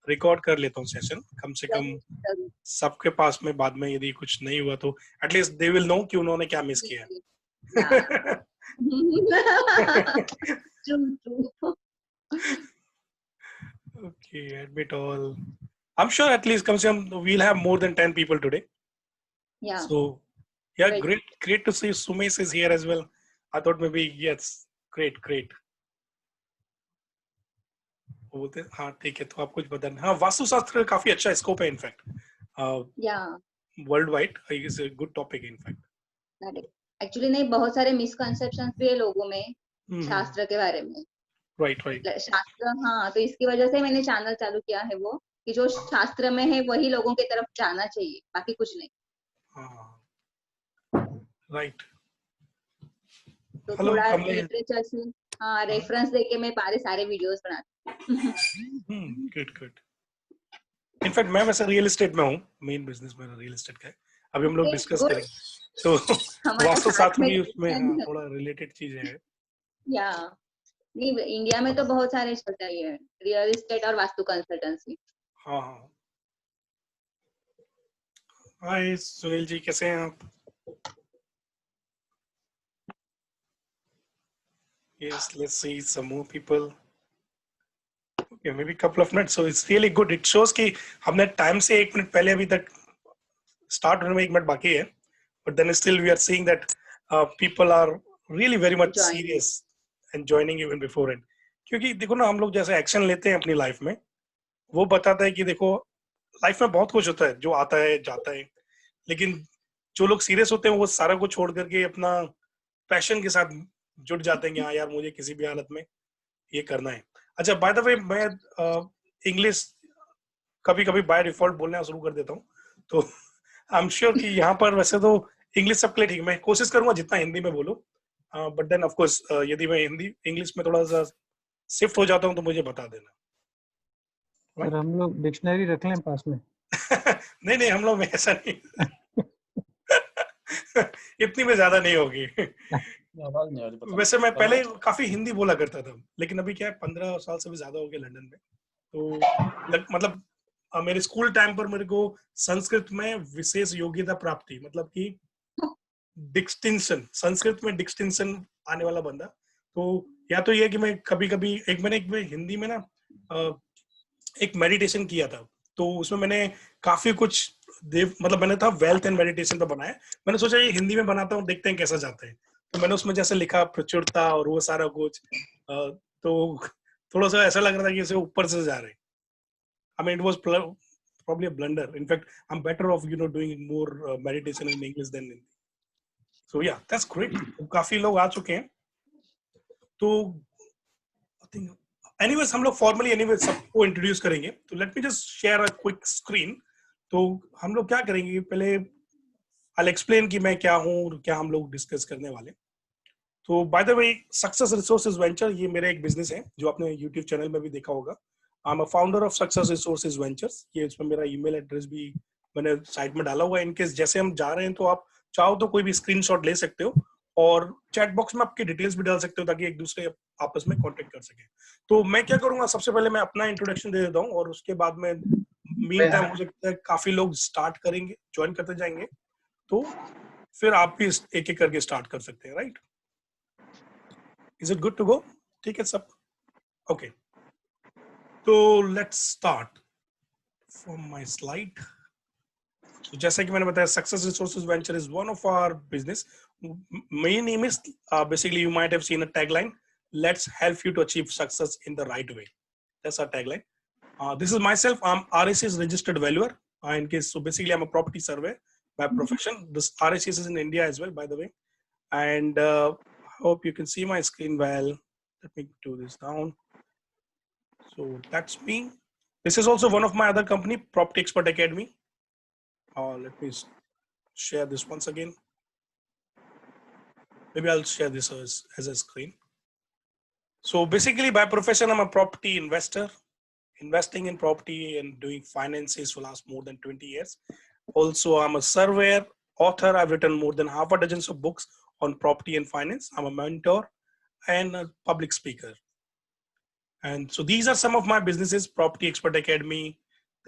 Record कर लेता हूँ सेशन, कम से कम सबके पास में बाद में यदि कुछ नहीं हुआ तो एटलीस्ट दे विल नो कि उन्होंने क्या मिस किया। Okay, admit all. I'm sure at least come some we'll have more than 10 people today. Yeah. So yeah, Great. great to see Sumesh is here as well. I thought maybe yes, great. बोलते हाँ ठीक है, तो आप कुछ बताना। हाँ, वास्तुशास्त्र काफी अच्छा स्कोप है in fact, world wide is a good topic in fact. Actually नहीं, बहुत सारे मिसकंसेप्शंस भी है लोगों में शास्त्र के बारे में। राइट। शास्त्र, हाँ, तो इसकी वजह से मैंने चैनल चालू किया है, वो कि जो शास्त्र में है वही लोगों की तरफ जाना चाहिए, बाकी कुछ नहीं। राइट। तो थोड़ा लिटरेचर से रेफरेंस देके मैं सारे वीडियोस बनाती हूँ। गुड। इनफैक्ट मैं वैसे रियल एस्टेट में हूँ, मेन बिजनेस मेरा रियल एस्टेट का है। अभी हम लोग डिस्कस करेंगे, तो वास्तुशास्त्र भी उसमें थोड़ा रिलेटेड चीजें हैं। या नहीं, इंडिया में तो बहुत सारे चलते हैं रियल एस्टेट और वास्तु कंसल्टेंसी। हाँ। हाय सुनील जी, कैसे हैं आप? Yes, let's see some more people. Okay, maybe couple of minutes. So it's really good. It shows कि हमने टाइम से 1 मिनट पहले अभी तक स्टार्ट होने में 1 मिनट बाकी है, but then still we are seeing that people are really very much serious and joining even before it. क्योंकि देखो ना, हम लोग जैसे एक्शन लेते हैं अपनी लाइफ में, वो बताता है कि देखो लाइफ में बहुत कुछ होता है जो आता है जाता है, लेकिन जो लोग सीरियस होते हैं वो सारा कुछ छोड़ करके अपना पैशन के साथ जुट जाते हैं कि हाँ यार मुझे किसी भी हालत में ये करना है। अच्छा, बाय द वे मैं इंग्लिश कभी कभी बाय डिफॉल्ट बोलना शुरू कर देता हूँ, तो आई एम श्योर कि यहाँ पर वैसे तो इंग्लिश सबके लिए ठीक, मैं कोशिश करूंगा जितना हिंदी में बोलूं, बट देन ऑफ कोर्स यदि मैं हिंदी इंग्लिश में थोड़ा सा शिफ्ट हो जाता हूँ तो मुझे बता देना। सर हम लोग डिक्शनरी रख लें पास में? नहीं, हम लोग में ऐसा नहीं इतनी में ज्यादा नहीं होगी। वैसे मैं पहले काफी हिंदी बोला करता था, लेकिन अभी क्या है 15 साल से भी ज्यादा हो गया लंदन में, तो मतलब मेरे स्कूल टाइम पर मेरे को संस्कृत में विशेष योग्यता प्राप्त थी, मतलब कि डिस्टिंक्शन, संस्कृत में डिस्टिंक्शन आने वाला बंदा। तो या तो ये कि मैं कभी कभी एक हिंदी में ना एक मेडिटेशन किया था, तो उसमें मैंने काफी कुछ मतलब मैंने था वेल्थ एंड मेडिटेशन पे बनाया। मैंने सोचा ये हिंदी में बनाता हूँ, देखते हैं कैसा जाता है, तो मैंने उसमें जैसे लिखा प्रचुरता और वो सारा कुछ, तो थोड़ा सा ऐसा लग रहा था कि इसे ऊपर से जा रहे हैं। I mean, it was probably a blunder. In fact, I'm better off, doing more meditation in English than Hindi. So yeah, that's great. काफी लोग आ चुके हैं, तो I think, anyways, हम लोग formally anyways सबको introduce करेंगे, तो let me just share a quick screen. तो हम लोग क्या करेंगे, पहले I'll explain कि मैं क्या हूँ और क्या हम लोग डिस्कस करने वाले। तो by the way, success resources venture ये मेरा एक बिजनेस है जो आपने यूट्यूब चैनल में भी देखा होगा। I am a founder of success resources ventures. ये इसमें मेरा ईमेल एड्रेस भी मैंने साइट में डाला हुआ है, इनकेस जैसे हम जा रहे हैं तो आप चाहो तो कोई भी स्क्रीनशॉट ले सकते हो और चैट बॉक्स में आपकी डिटेल्स भी डाल सकते हो ताकि एक दूसरे आपस में कांटेक्ट कर सके। तो मैं क्या करूंगा, सबसे पहले मैं अपना इंट्रोडक्शन दे देता हूँ और उसके बाद में मीन टाइम हो सकता है काफी लोग स्टार्ट करेंगे, ज्वाइन करते जाएंगे, तो फिर आप भी एक एक करके स्टार्ट कर सकते हैं। Right, is it good to go? ठीक है सब? ओके, तो let's start from my slide. तो जैसा कि मैंने बताया, success resources venture is one of our business. Main aim is basically you might have seen a tagline, let's help you to achieve success in the right way. That's our tagline. This is myself, I'm RSC's registered valuer. In case, so basically I'm a property surveyor by profession. This RSC's is in India as well, by the way, and hope you can see my screen well. Let me do this down. So that's me. This is also one of my other company, Property Expert Academy. Let me share this once again. Maybe I'll share this as a screen. So basically by profession, I'm a property investor, investing in property and doing finances for last more than 20 years. Also, I'm a surveyor, author. I've written more than half a dozen of books on property and finance. I'm a mentor and a public speaker. And so these are some of my businesses: Property Expert Academy,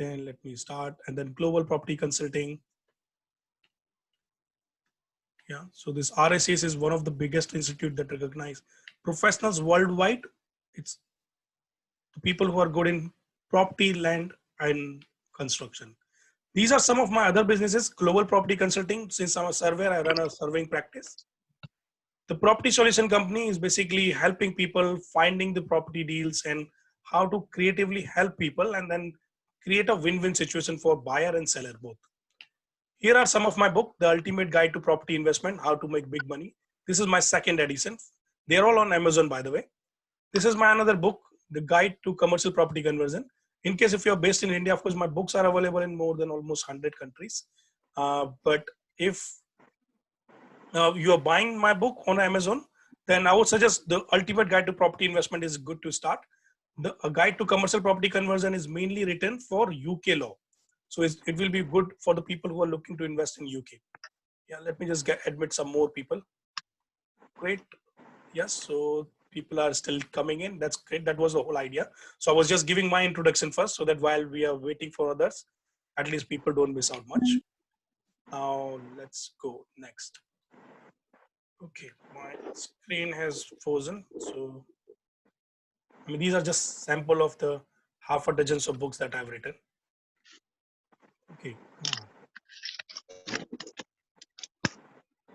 then let me start, and then Global Property Consulting. Yeah, so this RSAs is one of the biggest institute that recognize professionals worldwide. It's the people who are good in property, land, and construction. These are some of my other businesses. Global Property Consulting, since I'm a surveyor, I run a surveying practice. The Property Solution Company is basically helping people finding the property deals and how to creatively help people and then create a win-win situation for buyer and seller both. Here are some of my book, The Ultimate Guide to Property Investment, How to Make Big Money. This is my second edition. They're all on Amazon, by the way. This is my another book, The Guide to Commercial Property Conversion. In case if you're based in India, of course, my books are available in more than almost 100 countries. But if you are buying my book on Amazon, then I would suggest The Ultimate Guide to Property Investment is good to start. A Guide to Commercial Property Conversion is mainly written for UK law. So it will be good for the people who are looking to invest in UK. Yeah, let me just admit some more people. Great. Yes, so people are still coming in. That's great. That was the whole idea. So I was just giving my introduction first so that while we are waiting for others, at least people don't miss out much. Now let's go next. Okay, my screen has frozen. So I mean, these are just sample of the half a dozen of books that I've written. Okay.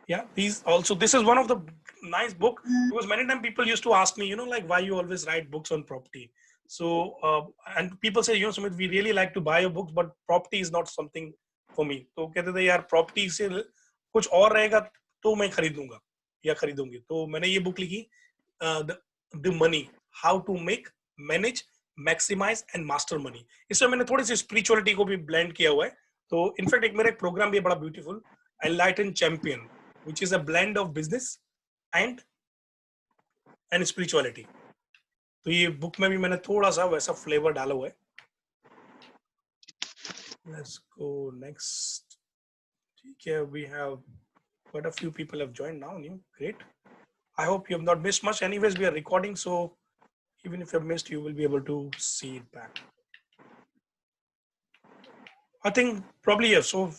Yeah, these also, this is one of the nice book because many times people used to ask me, you know, like why you always write books on property. So, and people say, you know, Sumit, we really like to buy your books, but property is not something for me. तो कहते थे यार property से कुछ और रहेगा तो मैं खरीदूंगा या खरीदूंगी. तो मैंने ये book लिखी, the money, how to make, manage, maximize and master money. इसमें मैंने थोड़ी सी spirituality को भी blend किया हुआ है. तो इनफैक्ट एक मेरा एक प्रोग्राम भी है बड़ा beautiful, Enlightened Champion, which is a blend of business and spirituality. तो ये बुक में भी मैंने थोड़ा सा वैसा फ्लेवर डाला हुआ है. Let's go next. ठीक है, we have quite a few people have joined now. New, great. I hope you have not missed much. Anyways, we are recording, so even if you have missed, you will be able to see it back. I think probably yes. So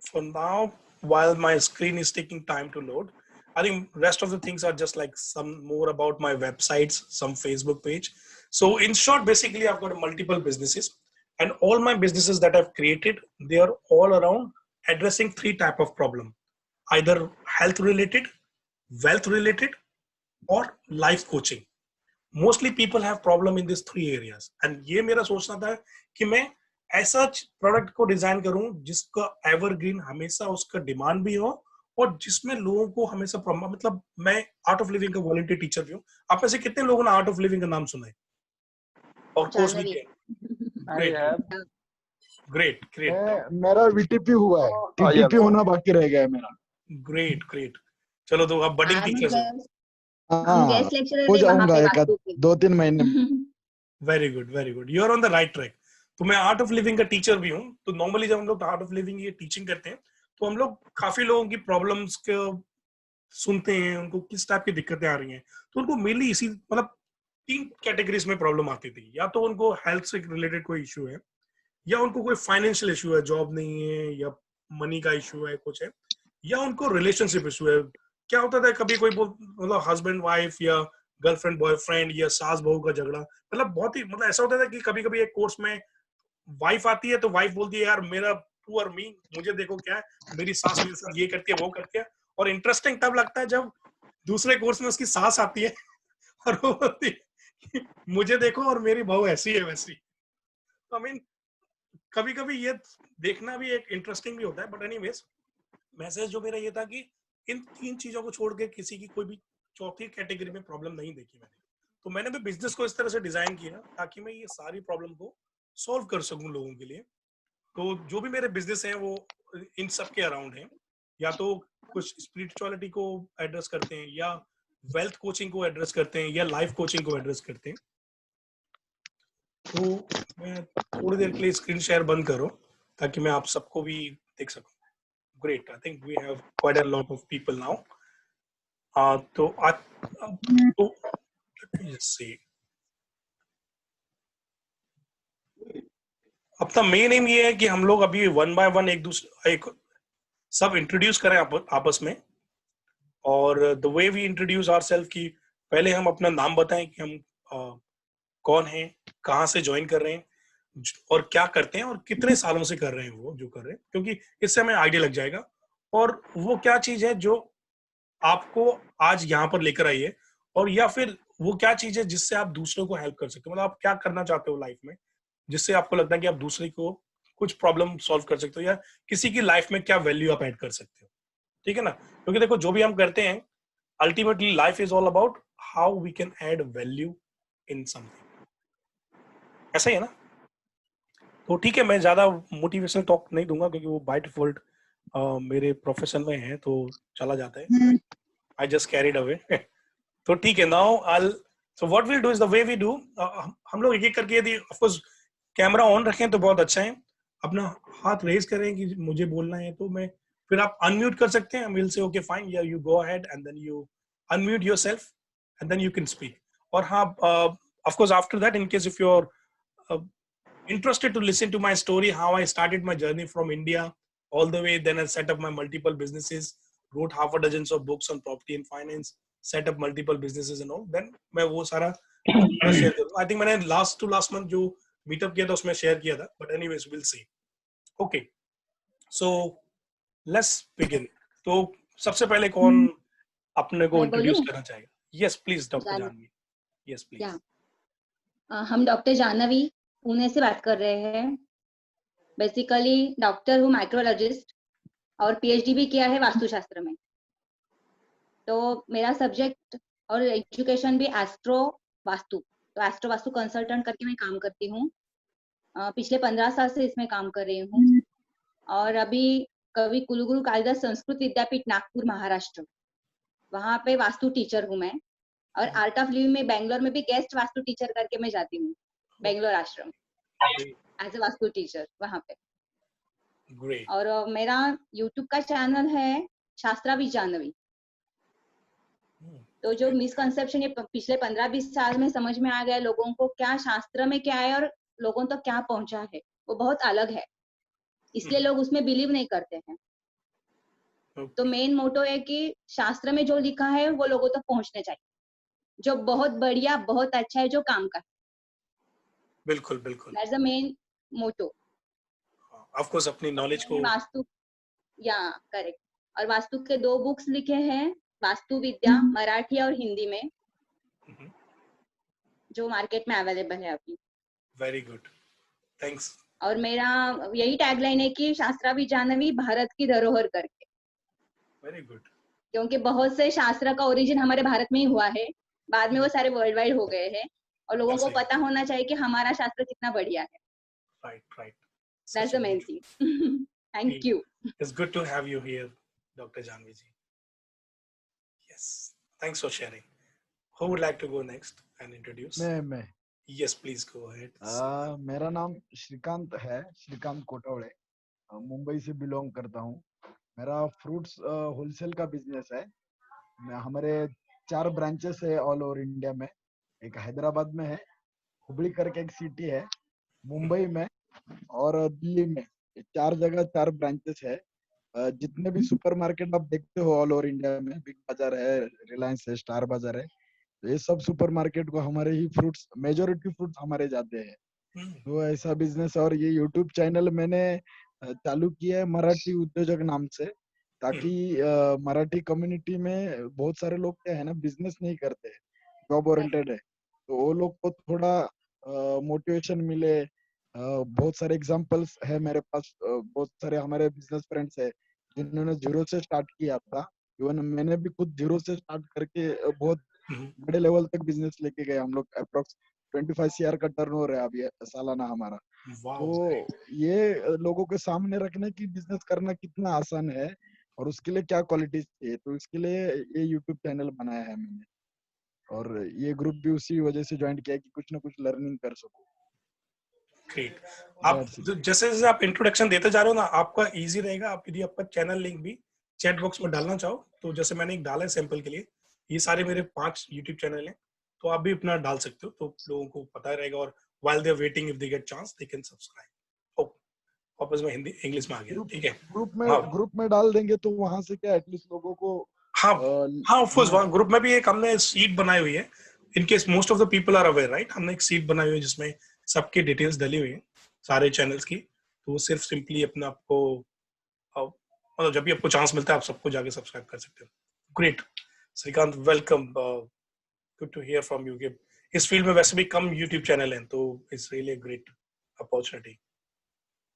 for now, while my screen is taking time to load, I think rest of the things are just like some more about my websites, some Facebook page. So in short, basically I've got multiple businesses and all my businesses that I've created, they are all around addressing three type of problem, either health related, wealth related or life coaching. Mostly people have problem in these three areas. And ये मेरा सोचना था कि मैं ऐसा product को design करूं जिसका एवरग्रीन हमेशा उसका डिमांड भी हो और जिसमें लोगों को हमेशा मतलब मैं आर्ट ऑफ लिविंग का वॉलंटियर टीचर भी हूं. आप में से कितने लोगों ने आर्ट ऑफ लिविंग का नाम सुना है और कोर्स भी किया? Great great great. मेरा वीटीपी हुआ है, टीटीपी होना बाकी रह गया है मेरा. Great great. चलो तो आप बडिंग टीचर्स हो जाऊंगा एक 2-3 महीने में. Very good very good. You are on the right track. तो मैं आर्ट ऑफ लिविंग का टीचर भी हूँ. तो नॉर्मली जब हम लोग आर्ट ऑफ लिविंग ये टीचिंग करते हैं तो हम लोग काफी लोगों की प्रॉब्लम्स को सुनते हैं, उनको किस टाइप की दिक्कतें आ रही हैं. तो उनको मेनली इसी मतलब 3 कैटेगरीज में प्रॉब्लम आती थी. या तो उनको हेल्थ से रिलेटेड कोई इशू है, या उनको कोई फाइनेंशियल इशू है, जॉब नहीं है या मनी का इशू है कुछ है, या उनको रिलेशनशिप इशू है. क्या होता था कभी कोई मतलब हस्बैंड वाइफ या गर्लफ्रेंड बॉयफ्रेंड या सास बहू का झगड़ा, मतलब बहुत ही मतलब ऐसा होता था कि कभी कभी एक कोर्स में वाइफ आती है तो वाइफ बोलती है यार मेरा पुअर मी, मुझे देखो क्या है, मेरी सास मेरे साथ ये करती है वो करती है. और इंटरेस्टिंग तब लगता है जब दूसरे कोर्स में उसकी सास आती है और वो बोलती है मुझे देखो और मेरी बहू ऐसी है वैसी. आई मीन कभी कभी ये देखना भी एक इंटरेस्टिंग भी होता है. बट एनीवेज मैसेज जो मेरा ये था कि इन 3 चीजों को छोड़ के किसी की कोई भी चौथी कैटेगरी में प्रॉब्लम नहीं देखी मैंने. तो मैंने भी बिजनेस को इस तरह से डिजाइन किया ताकि मैं ये सारी प्रॉब्लम को सॉल्व कर सकूं लोगों के लिए. तो जो भी मेरे बिजनेस हैं वो इन सब के अराउंड हैं. या तो कुछ स्पिरिचुअलिटी को एड्रेस करते हैं, या वेल्थ कोचिंग को एड्रेस करते हैं, या लाइफ कोचिंग को एड्रेस करते हैं. तो मैं थोड़ी देर के लिए स्क्रीन शेयर बंद करो ताकि मैं आप सबको भी देख सकूं. Great. I think we have quite a lot of people now. तो let's see. अपना मेन एम ये है कि हम लोग अभी 1 by 1 एक सब इंट्रोड्यूस करें आपस में, और the way we introduce ourself कि पहले हम अपना नाम बताएं कि हम कौन हैं, कहाँ से ज्वाइन कर रहे हैं और क्या करते हैं और कितने सालों से कर रहे हैं वो जो कर रहे हैं, क्योंकि इससे हमें आइडिया लग जाएगा और वो क्या चीज है जो आपको आज यहाँ पर लेकर आई है, और या फिर वो क्या चीज है जिससे आप दूसरों को हेल्प कर सकते हो, मतलब आप क्या करना चाहते हो लाइफ में जिससे आपको लगता है कि आप दूसरे को कुछ प्रॉब्लम सॉल्व कर सकते हो या किसी की लाइफ में क्या वैल्यू आप ऐड कर सकते हो। ठीक है ना, क्योंकि देखो जो भी हम करते हैं ultimately life is all about how we can add value in something, ऐसा ही है ना। तो ठीक है, मैं ज्यादा मोटिवेशनल टॉक नहीं दूंगा क्योंकि वो बाय डिफॉल्ट मेरे प्रोफेशन में है तो चला जाता है, आई जस्ट कैरिड अवे। तो ठीक है, now I so what will do is the way we do, हम लोग एक एक करके, यदि ऑफ कोर्स कैमरा ऑन रखें तो बहुत अच्छा है, अपना हाथ रेज करें कि मुझे बोलना है तो मैं, फिर आप अनम्यूट कर सकते हैं, विल से ओके फाइन, या you go ahead and then you unmute yourself and then you can speak. और हाँ, of course after that in case if you are interested to listen to my story, how I started my journey from India all the way, then I set up my multiple businesses, wrote half a dozen of books on property and finance, set up multiple businesses and all, then मैं वो सारा share करूँगा। I think मैंने last month जो meetup किया था उसमें share किया था, but anyways we'll see. Okay, so let's begin. तो सबसे पहले कौन अपने को इंट्रोड्यूस करना चाहेगा? Yes please doctor Janvi. Yes please. हम डॉक्टर जानवी पुणे से बात कर रहे हैं। बेसिकली डॉक्टर हूँ, माइक्रोलॉजिस्ट, और पीएचडी भी किया है वास्तुशास्त्र में। तो मेरा सब्जेक्ट और एजुकेशन भी एस्ट्रो वास्तु, तो एस्ट्रो वास्तु कंसल्टेंट करके मैं काम करती हूँ। पिछले 15 साल से इसमें काम कर रही हूँ, और अभी कवि कुलगुरु कालिदास संस्कृत विद्यापीठ नागपुर महाराष्ट्र, वहाँ पे वास्तु टीचर हूँ मैं। और आर्ट ऑफ लिविंग में बेंगलोर में भी गेस्ट वास्तु टीचर करके मैं जाती हूँ, बेंगलोर आश्रम एज ए वास्तु टीचर वहाँ पे। Great. और मेरा यूट्यूब का चैनल है शास्त्रा विद जानवी। तो जो मिसकंसेप्शन ये पिछले 15-20 साल में समझ में आ गया लोगों को, क्या शास्त्र में क्या है और लोगों तक क्या पहुंचा है, वो बहुत अलग है, इसलिए लोग उसमें बिलीव नहीं करते हैं। तो मेन मोटो है कि शास्त्र में जो लिखा है वो लोगों तक पहुंचना चाहिए, जो बहुत बढ़िया, बहुत अच्छा है, जो काम का। बिल्कुल बिल्कुल, that's the main motto. Of course अपनी नॉलेज को, वास्तु, या करेक्ट। और वास्तु के 2 बुक्स लिखे हैं, वास्तु विद्या मराठी और हिंदी में, जो मार्केट में अवेलेबल है अभी। Very good, thanks. और मेरा यही टैगलाइन है कि शास्त्रा विद जानवी, भारत की धरोहर करके। वेरी गुड, क्योंकि बहुत से शास्त्र का ओरिजिन हमारे भारत में ही हुआ है, बाद में वो सारे वर्ल्ड वाइड हो गए हैं, और लोगों को पता होना चाहिए कि हमारा शास्त्र कितना बढ़िया है। Right right, that's the main thing. Thank you. It's good to have you here doctor Janvi ji. Yes, thanks for sharing. Who would like to go next and introduce? मैं यस प्लीज गो अहेड। मेरा नाम श्रीकांत है, श्रीकांत कोटवड़े, मुंबई से belong करता हूँ। मेरा fruits wholesale का business है। हमारे 4 ब्रांचेस है ऑल ओवर इंडिया में। एक हैदराबाद में है, हुबली करके एक सिटी है, मुंबई में और दिल्ली में। 4 जगह 4 ब्रांचेस है। जितने भी सुपरमार्केट आप देखते हो ऑल ओवर इंडिया में, बिग बाजार है, रिलायंस है, स्टार बाजार है, ये सब सुपरमार्केट को हमारे ही फ्रूट्स, मेजोरिटी फ्रूट्स हमारे जाते हैं। तो ऐसा बिजनेस। और ये यूट्यूब चैनल मैंने चालू किया है मराठी उद्योजक नाम से, ताकि मराठी कम्युनिटी में बहुत सारे लोग क्या है ना, बिजनेस नहीं करते, जॉब ओरिएंटेड है, तो वो लोग को थोड़ा मोटिवेशन मिले। बहुत सारे एग्जांपल्स है मेरे पास, बहुत सारे हमारे बिजनेस फ्रेंड्स है जिन्होंने जीरो से स्टार्ट किया था। इवन मैंने भी खुद जीरो से स्टार्ट करके बहुत बड़े लेवल तक बिजनेस लेके गए। हम लोग अप्रोक्स 25 CR का टर्नओवर है अभी सालाना हमारा। तो ये लोगों के सामने रखने की बिजनेस करना कितना आसान है और उसके लिए क्या क्वालिटीज चाहिए, तो इसके लिए ये यूट्यूब चैनल बनाया है मैंने। और ये ग्रुप भी उसी वजह से ज्वाइन किया कि कुछ ना कुछ लर्निंग कर सकूं। ग्रेट। आप जैसे जैसे आप इंट्रोडक्शन देते जा रहे हो ना, आपका इजी रहेगा। आप यदि आपका चैनल लिंक भी चैट बॉक्स में डालना चाहो तो जैसे मैंने एक डाला है सैंपल के लिए, ये सारे मेरे 5 यूट्यूब चैनल हैं, तो आप भी अपना डाल सकते हो तो लोगों को पता रहेगा। और while they are waiting, if they get chance they can subscribe. वापस मैं हिंदी इंग्लिश में आ गया, ठीक है। ग्रुप में डाल देंगे तो वहां से क्या एटलीस्ट लोगों को हाँ ऑफ कोर्स वहाँ ग्रुप में भी एक हमने सीट बनाई हुई है, in case most of the people are aware, right. हमने एक सीट बनाई हुई है जिसमें सबकी डिटेल्स डली हुई है सारे चैनल्स की, तो वो सिर्फ सिंपली अपने आपको मतलब जब भी आपको चांस मिलता है आप सबको जाके सब्सक्राइब कर सकते हो। Great Shrikant, welcome, good to here from you. इस फील्ड में वैसे भी कम यूट्यूब चैनल हैं, तो it's really great opportunity.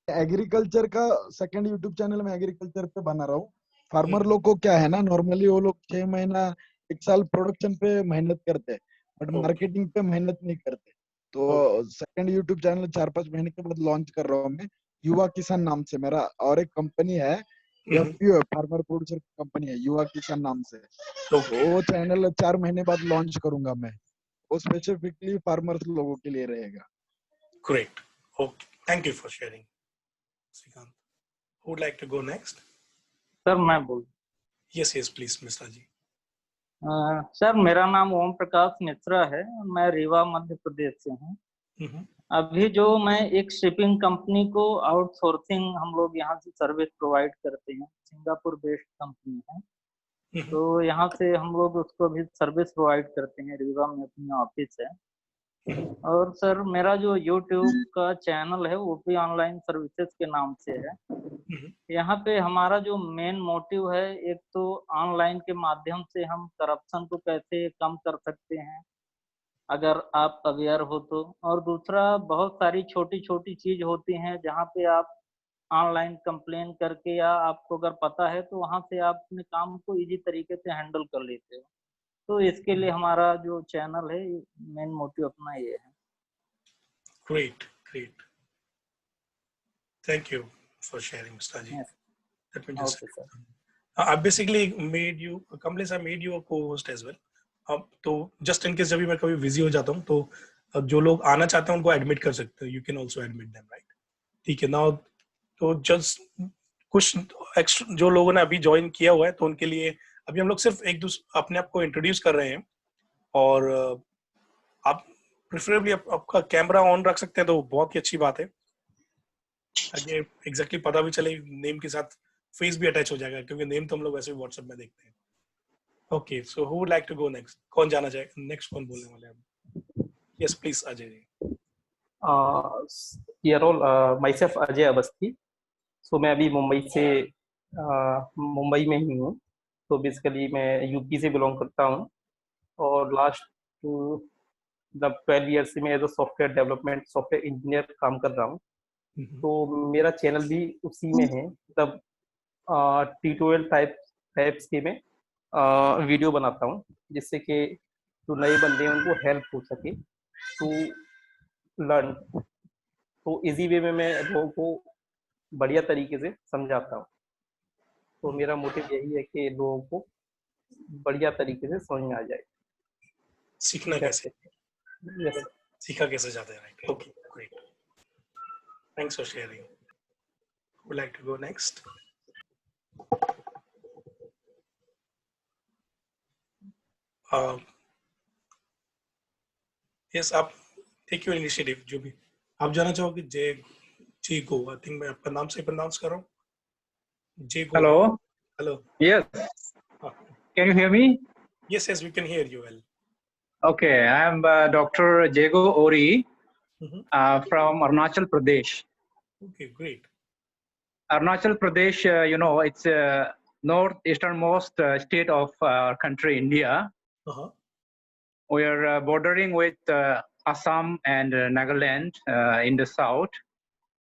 Agriculture का सेकंड यूट्यूब चैनल में एग्रीकल्चर पे बना रहा हूँ। फार्मर लोग को क्या है ना, नॉर्मली वो लोग 6 महीना 1 साल प्रोडक्शन पे मेहनत करते हैं, बट मार्केटिंग पे मेहनत नहीं करते। तो सेकंड यूट्यूब चैनल 4-5 महीने के बाद लॉन्च कर रहा हूँ मैं, युवा किसान नाम से मेरा, और एक कंपनी है FPO, फार्मर प्रोड्यूसर कंपनी है, युवा किसान नाम से। तो वो चैनल 4 महीने बाद लॉन्च करूंगा मैं, वो स्पेसिफिकली फार्मर्स लोगों के लिए रहेगा। Great, okay, thank you for sharing Shrikant. Who would like to go next? Sir मैं बोल। Yes, please, Mishra ji. Sir मेरा नाम ओम प्रकाश मिश्रा है, मैं रीवा मध्य प्रदेश से हूँ। अभी जो मैं एक शिपिंग कंपनी को आउटसोर्सिंग हम लोग यहाँ से सर्विस प्रोवाइड करते हैं, सिंगापुर बेस्ड कंपनी है, तो यहाँ से हम लोग उसको भी सर्विस प्रोवाइड करते हैं, रीवा में अपनी ऑफिस है। और सर मेरा जो YouTube का चैनल है वो भी ऑनलाइन सर्विसेज के नाम से है। यहाँ पे हमारा जो मेन मोटिव है, एक तो ऑनलाइन के माध्यम से हम करप्शन को कैसे कम कर सकते हैं अगर आप अवेयर हो तो, और दूसरा बहुत सारी छोटी छोटी चीज होती हैं जहाँ पे आप ऑनलाइन कंप्लेन करके या आपको अगर पता है तो वहाँ से आप अपने काम को इजी तरीके से हैंडल कर लेते हो। तो इसके लिए हमारा जो चैनल है मेन मोटिव अपना ये है। Great. Thank you for sharing, Mr. Ji. Yes. Let me just. Okay, sir. I basically made you, Kamlesh, I made you a co-host as well. अब तो just in case जब भी मैं कभी busy हो जाता हूँ तो जो लोग आना चाहते हैं उनको admit कर सकते हो. You can also admit them, right? ठीक है ना। तो just कुछ extra जो लोगों ने अभी join किया हुआ है तो उनके लिए अभी हम लोग सिर्फ एक दूसरे अपने आप को introduce कर रहे हैं, और आप प्रेफरेबली आपका कैमरा ऑन रख सकते हैं तो बहुत ही अच्छी बात है, आगे एग्जैक्टली पता भी चले, नेम के साथ फेस भी अटैच हो जाएगा, क्योंकि नेम तो हम लोग वैसे भी व्हाट्सएप में देखते हैं। Okay, so who would like to go next? कौन जाना चाहे नेक्स्ट? कौन बोलने वाले हैं? Yes please Ajay ji. myself Ajay Awasthi. So मैं अभी मुंबई में ही हूँ। तो बेसिकली मैं यूपी से बिलोंग करता हूँ और लास्ट 12 ईयर से मैं as a software development software engineer काम कर रहा हूँ। तो मेरा चैनल भी उसी में है, मतलब ट्यूटोरियल टाइप्स के में वीडियो बनाता हूँ, जिससे कि जो नए बंदे हैं उनको हेल्प हो सके टू लर्न। तो इजी वे में मैं लोगों को बढ़िया तरीके से समझाता हूँ। तो मेरा मोटिव यही है कि लोगों को बढ़िया तरीके से समझ में आ जाए। सीखना कैसे? Yes. सीखा कैसे जाता है, right? Okay, great, thanks for sharing. Would like to go next? Yes, आप टेक योर इनिशिएटिव, जो भी आप जाना चाहोगे। जय जी गो, आई थिंक मैं आपका नाम से प्रोनाउंस कर रहा हूँ। जय गो। Hello. Yes. Can you hear me? Yes, we can hear you well. Okay, I am Dr. Jago Ori from Arunachal Pradesh. Okay, great. Arunachal Pradesh, it's northeasternmost state of our country, India. We are bordering with Assam and Nagaland in the south.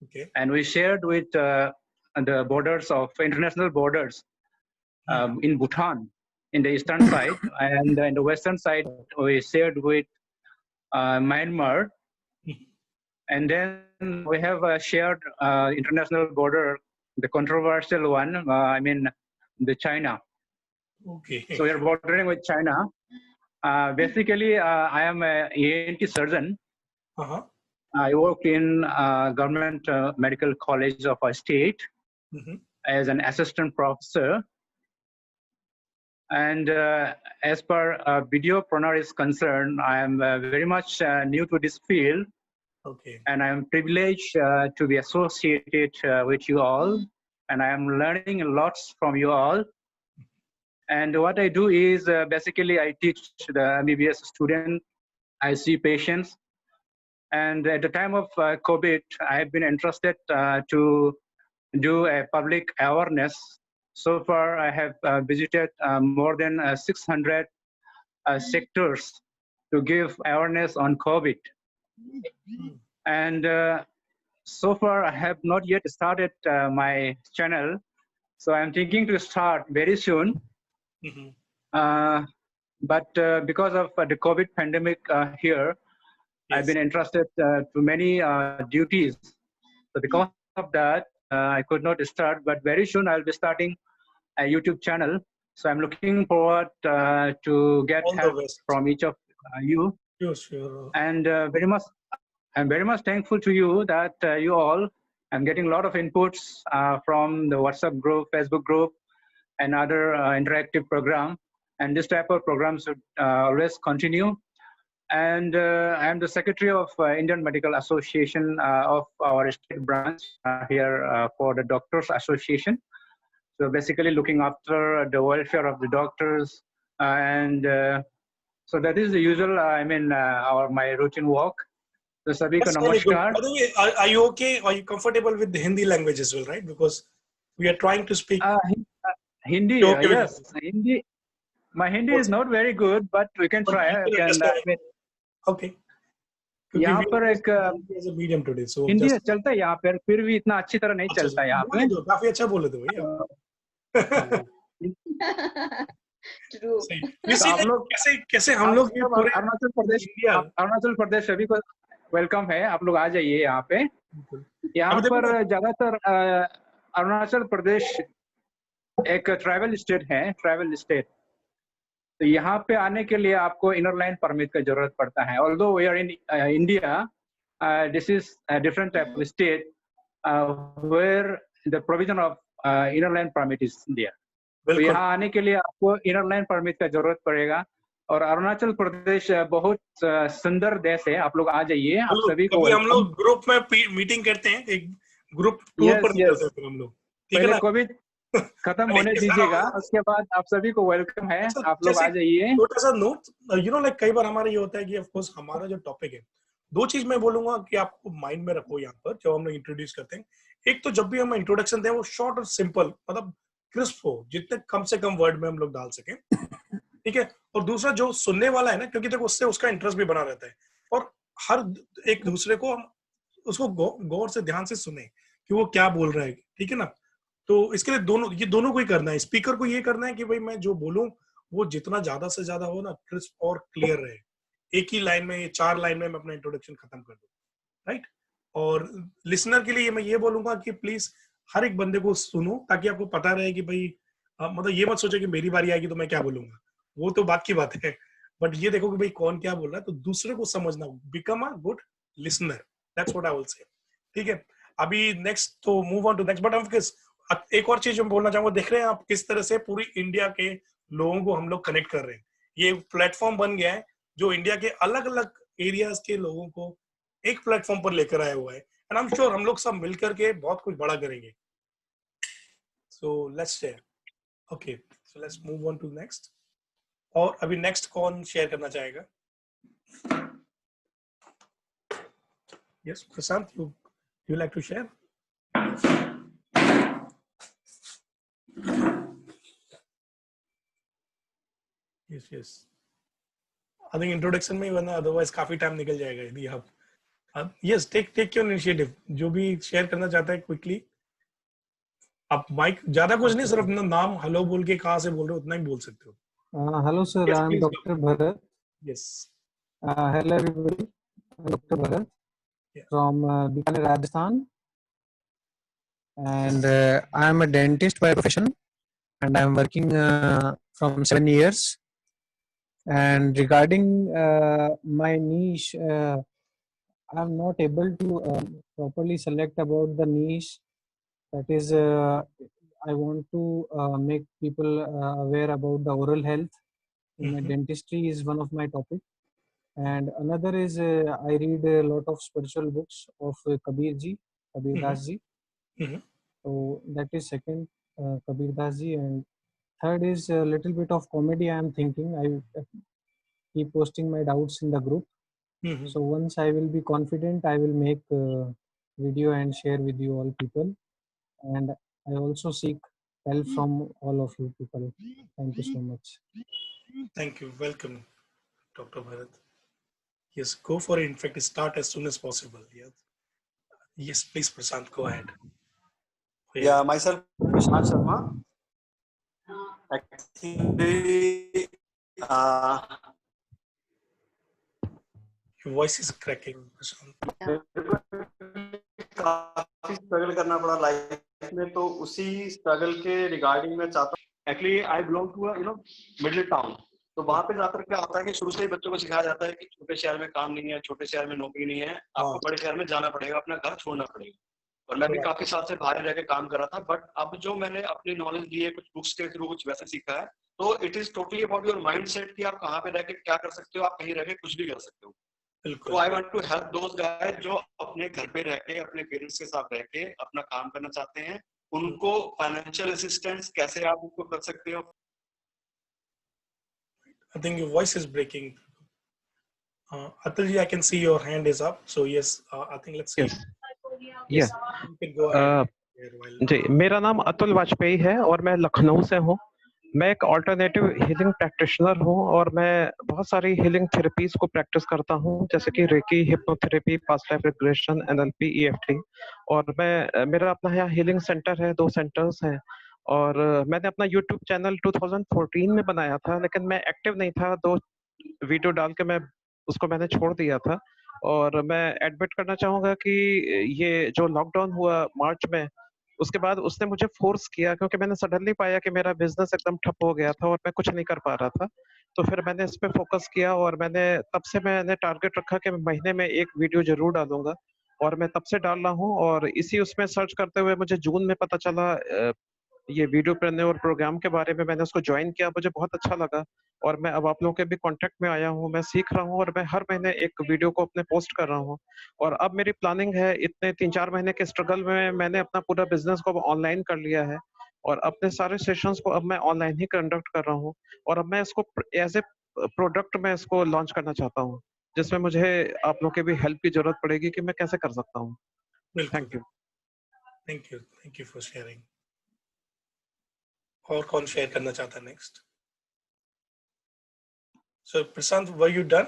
Okay. And we shared with the borders of international borders in Bhutan in the eastern side, and in the western side we shared with Myanmar, and then we have a shared international border, the controversial one, the China. Okay. So we are bordering with China. Basically, I am an ENT surgeon. I work in government medical college of our state as an assistant professor. And as per videopreneur is concerned, I am very much new to this field. Okay. And I am privileged to be associated with you all, and I am learning lots from you all. And what I do is basically I teach the MBBS student. I see patients, and at the time of COVID, I have been interested to do a public awareness. So far, I have visited more than 600 sectors to give awareness on COVID. And so far, I have not yet started my channel. So I'm thinking to start very soon. But because of the COVID pandemic here, I've been entrusted to many duties. So because of that, I could not start, but very soon I'll be starting a YouTube channel. So I'm looking forward to get All the help best. from each of you. Sure. And I'm very much thankful to you that you all, I'm getting a lot of inputs from the WhatsApp group, Facebook group, and other interactive program. And this type of programs should always continue. And I'm the secretary of Indian Medical Association of our state branch here for the Doctors Association. So basically looking after the welfare of the doctors. And so that is the usual, my routine work. So sabhi ko That's really good. namaskar. By the way, are you okay? Are you comfortable with the Hindi language as well, right? Because we are trying to speak. Hindi, You're okay with yes. Hindi. My Hindi is not very good, but we can But try. you can understand. Okay. यहाँ पर एक as a medium today, so Hindi just चलता है यहाँ पर, फिर भी इतना अच्छी तरह नहीं चलता है यहाँ पे. काफी अच्छा बोले थे भैया. True. आप लोग कैसे हम लोग अरुणाचल प्रदेश सभी को वेलकम है. आप लोग आ जाइए यहाँ पे. यहाँ पर ज्यादातर अरुणाचल प्रदेश एक ट्रैवल स्टेट है, ट्रैवल स्टेट. तो यहाँ पे आने के लिए आपको इनर लाइन परमिट की जरूरत पड़ता है. Although we are in India, this is different type of state where the provision of inner line permit is there. तो यहाँ आने के लिए आपको इनर लाइन परमिट का जरूरत पड़ेगा. और अरुणाचल प्रदेश बहुत सुंदर देश है. आप लोग आ जाइए. आप सभी को हम लोग ग्रुप में मीटिंग करते हैं, एक ग्रुप टूर पर निकलते हैं हम लोग. पहले कोविड खत्म होने दीजिएगा, उसके बाद आप सभी को वेलकम है. आप लोग आ जाइए. छोटा सा नोट, लाइक कई बार हमारा ये होता है कि ऑफ कोर्स हमारा जो टॉपिक है, दो चीज मैं बोलूंगा कि आपको माइंड में रखो यहाँ पर जब हम लोग इंट्रोड्यूस करते हैं. एक तो जब भी हम इंट्रोडक्शन दें वो शॉर्ट और सिंपल, मतलब क्रिस्प हो, जितने कम से कम वर्ड में हम लोग डाल सकें. ठीक है. और दूसरा जो सुनने वाला है ना, क्योंकि देखो उससे उसका इंटरेस्ट भी बना रहता है, और हर एक दूसरे को हम उसको गौर से ध्यान से सुने कि वो क्या बोल रहा है. ठीक है ना. तो इसके लिए दोनों को ही करना है. स्पीकर को ये करना है कि भाई मैं जो बोलूं वो जितना ज्यादा से ज्यादा हो ना, क्रिस्प और क्लियर रहे. एक ही लाइन में, 4 लाइन में मैं अपना इंट्रोडक्शन खत्म कर दूं. राइट. और लिसनर के लिए मैं ये बोलूंगा कि प्लीज हर एक बंदे को सुनो, ताकि आपको पता रहे कि भाई मतलब ये मत सोचो कि मेरी बारी आएगी तो मैं क्या बोलूंगा, वो तो बात की बात है. बट ये देखो कि भाई कौन क्या बोल रहा है, तो दूसरे को समझना. Become a good listener. That's what I will say. ठीक है. अभी नेक्स्ट तो move on to next. But हम एक और चीज मैं बोलना चाहूंगा. देख रहे हैं आप किस तरह से पूरी इंडिया के लोगों को हम लोग कनेक्ट कर रहे हैं. ये प्लेटफॉर्म बन गया है जो इंडिया के अलग अलग एरियाज के लोगों को एक प्लेटफॉर्म पर लेकर आया हुआ है. एंड आई एम श्योर हम लोग सब मिलकर के बहुत कुछ बड़ा करेंगे. So let's share. Okay, so let's move on to next. और अभी नेक्स्ट कौन शेयर करना चाहेगा? Yes Prashant, you like to share? Yes. I think introduction में ही वरना otherwise काफी टाइम निकल जाएगा यदि आप. Yes, take your initiative. जो भी शेयर करना चाहता है क्विकली. आप माइक ज्यादा कुछ नहीं, सिर्फ अपना नाम हेलो बोल के कहाँ से बोल रहे हो उतना ही बोल सकते हो. Hello sir, I am Dr. Bharat. Yes. Hello everybody. Dr. Bharat from Bikaner, Rajasthan, and I am a dentist by profession, and I am working from 7 years. And regarding my niche, I am not able to properly select about the niche. That is, I want to make people aware about the oral health. My dentistry is one of my topic. And another is I read a lot of spiritual books of Kabir ji, Kabir Das ji. So that is second, Kabir Das ji. And third is a little bit of comedy I am thinking. I keep posting my doubts in the group. So once I will be confident, I will make a video and share with you all people. And I also seek help from all of you people. Thank you so much. Thank you. Welcome, Dr. Bharat. Yes, go for it. In fact, start as soon as possible. Yes. Yes, please, Prashant, go ahead. Yeah, myself, Prashant Sharma. Actually, your voice is cracking, Prashant. काफी struggle करना पड़ा life में, तो उसी struggle के regarding मैं चाहता हूँ. Actually I belong to middle town. तो वहां पे जाकर क्या होता है कि शुरू से ही बच्चों को सिखाया जाता है कि छोटे शहर में काम नहीं है, छोटे शहर में नौकरी नहीं है, आपको बड़े शहर में जाना पड़ेगा, अपना घर छोड़ना पड़ेगा. और मैं भी काफी साल से बाहर रह के काम कर रहा था, बट अब जो मैंने अपनी नॉलेज ली है कुछ बुक्स के थ्रू, कुछ वैसे सीखा है, तो it is totally about your mind set कि आप कहाँ पे रह के क्या कर सकते हो, आप कहीं रह के कुछ भी कर सकते हो. तो I want to help those guys जो अपने घर पे रह के अपने पेरेंट्स के साथ रह के अपना काम करना चाहते हैं. उनको फाइनेंशियल असिस्टेंस कैसे आप उनको कर सकते हो. I think your voice is breaking. Atul ji, I can see your hand is up. So yes, I think let's see. Yes. You can go ahead. जी, मेरा नाम अतुल वाजपेयी है और मैं लखनऊ से हूँ. मैं एक ऑल्टरनेटिव हीलिंग प्रैक्टिशनर हूँ और मैं बहुत सारी हीलिंग थेरेपीज को प्रैक्टिस करता हूँ, जैसे कि reiki, hypnotherapy, past life regression, NLP, EFT. और मेरा अपना यहाँ हीलिंग सेंटर है, 2 सेंटर्स हैं. और मैंने अपना यूट्यूब चैनल 2014 में बनाया था, लेकिन मैं एक्टिव नहीं था. 2 वीडियो डाल के मैंने छोड़ दिया था. और मैं एडमिट करना चाहूँगा कि ये जो लॉकडाउन हुआ मार्च में, उसके बाद उसने मुझे फोर्स किया, क्योंकि मैंने सडनली पाया कि मेरा बिजनेस एकदम ठप हो गया था और मैं कुछ नहीं कर पा रहा था. तो फिर मैंने इस पे फोकस किया और तब से मैंने टारगेट रखा कि मैं महीने में 1 वीडियो जरूर डालूंगा. और मैं तब से डाल रहा हूँ. और इसी उसमें सर्च करते हुए मुझे जून में पता चला ये वीडियोप्रेन्योर प्रोग्राम के बारे में. मैंने उसको ज्वाइन किया, मुझे बहुत अच्छा लगा और मैं अब आप लोगों के भी कांटेक्ट में आया हूँ. मैं सीख रहा हूँ और मैं हर महीने एक वीडियो को अपने पोस्ट कर रहा हूँ. और अब मेरी प्लानिंग है, इतने 3-4 महीने के स्ट्रगल में मैंने अपना पूरा बिजनेस को ऑनलाइन कर लिया है और अपने सारे सेशंस को अब मैं ऑनलाइन ही कंडक्ट कर रहा हूँ. और अब मैं इसको एज ए प्रोडक्ट में इसको लॉन्च करना चाहता हूँ, जिसमें मुझे आप लोगों की भी हेल्प की जरूरत पड़ेगी कि मैं कैसे कर सकता हूँ. Thank you. Thank you for sharing. और कौन शेयर करना चाहता है next? So Prashant, were you done?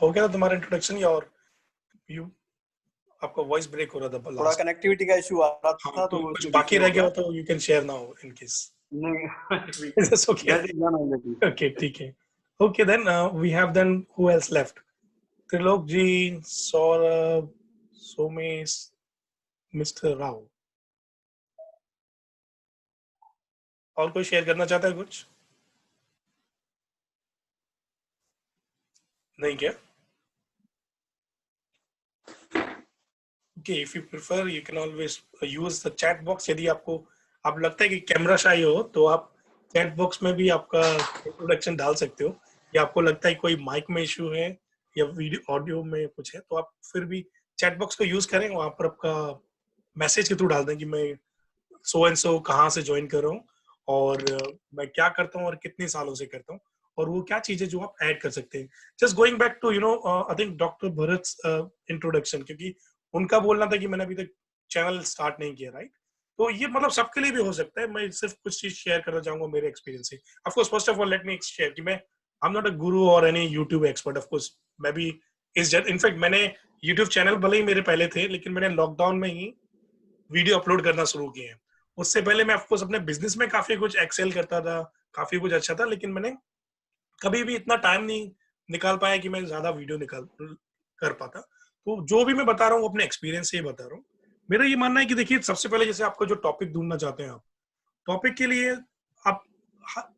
हो गया तुम्हारा इंट्रोडक्शन या और आपका वॉइस ब्रेक हो रहा था? थोड़ा कनेक्टिविटी का इशू आ रहा था, तो कुछ बाकी रह गया हो तो you can share now in case. नहीं, इट्स ओके. ओके, ठीक है. Okay, then we have then who else left? Trilok ji, Saurabh, Somesh, mister Rao. और कोई शेयर करना चाहता है कुछ? नहीं क्या? Okay, if you prefer, you can always use the chat box. यदि आप लगता है कि कैमरा शाई हो तो आप चैट बॉक्स में भी आपका इंट्रोडक्शन डाल सकते हो, या आपको लगता है कोई माइक में इशू है या वीडियो ऑडियो में कुछ है, तो आप फिर भी चैट बॉक्स को यूज करें. वहां पर आपका मैसेज के थ्रू डाल दें कि मैं सो एंड सो कहाँ से ज्वाइन कर रहा हूँ और मैं क्या करता हूँ और कितने सालों से करता हूँ, और वो क्या चीजें जो आप ऐड कर सकते हैं. Just going back to I think doctor Bharat introduction, क्योंकि उनका बोलना था कि मैंने अभी तक चैनल स्टार्ट नहीं किया, राइट? तो ये मतलब सबके लिए भी हो सकता है. मैं सिर्फ कुछ चीज शेयर करना चाहूंगा मेरे एक्सपीरियंस से. Of course first of all let me share कि मैं आई एम नॉट अ गुरु और any YouTube expert. Of course मैं भी इनफैक्ट मैंने यूट्यूब चैनल भले ही मेरे पहले थे, लेकिन मैंने लॉकडाउन में ही वीडियो अपलोड करना शुरू किए हैं. उससे पहले मैं ऑफ कोर्स अपने बिजनेस में काफी कुछ एक्सेल करता था, काफी कुछ अच्छा था, लेकिन मैंने कभी भी इतना टाइम नहीं निकाल पाया कि मैं ज्यादा वीडियो कर पाता. तो जो भी मैं बता रहा हूँ अपने एक्सपीरियंस से ही बता रहा हूँ. मेरा ये मानना है कि देखिए, सबसे पहले जैसे आपको जो टॉपिक ढूंढना चाहते हैं, आप टॉपिक के लिए आप,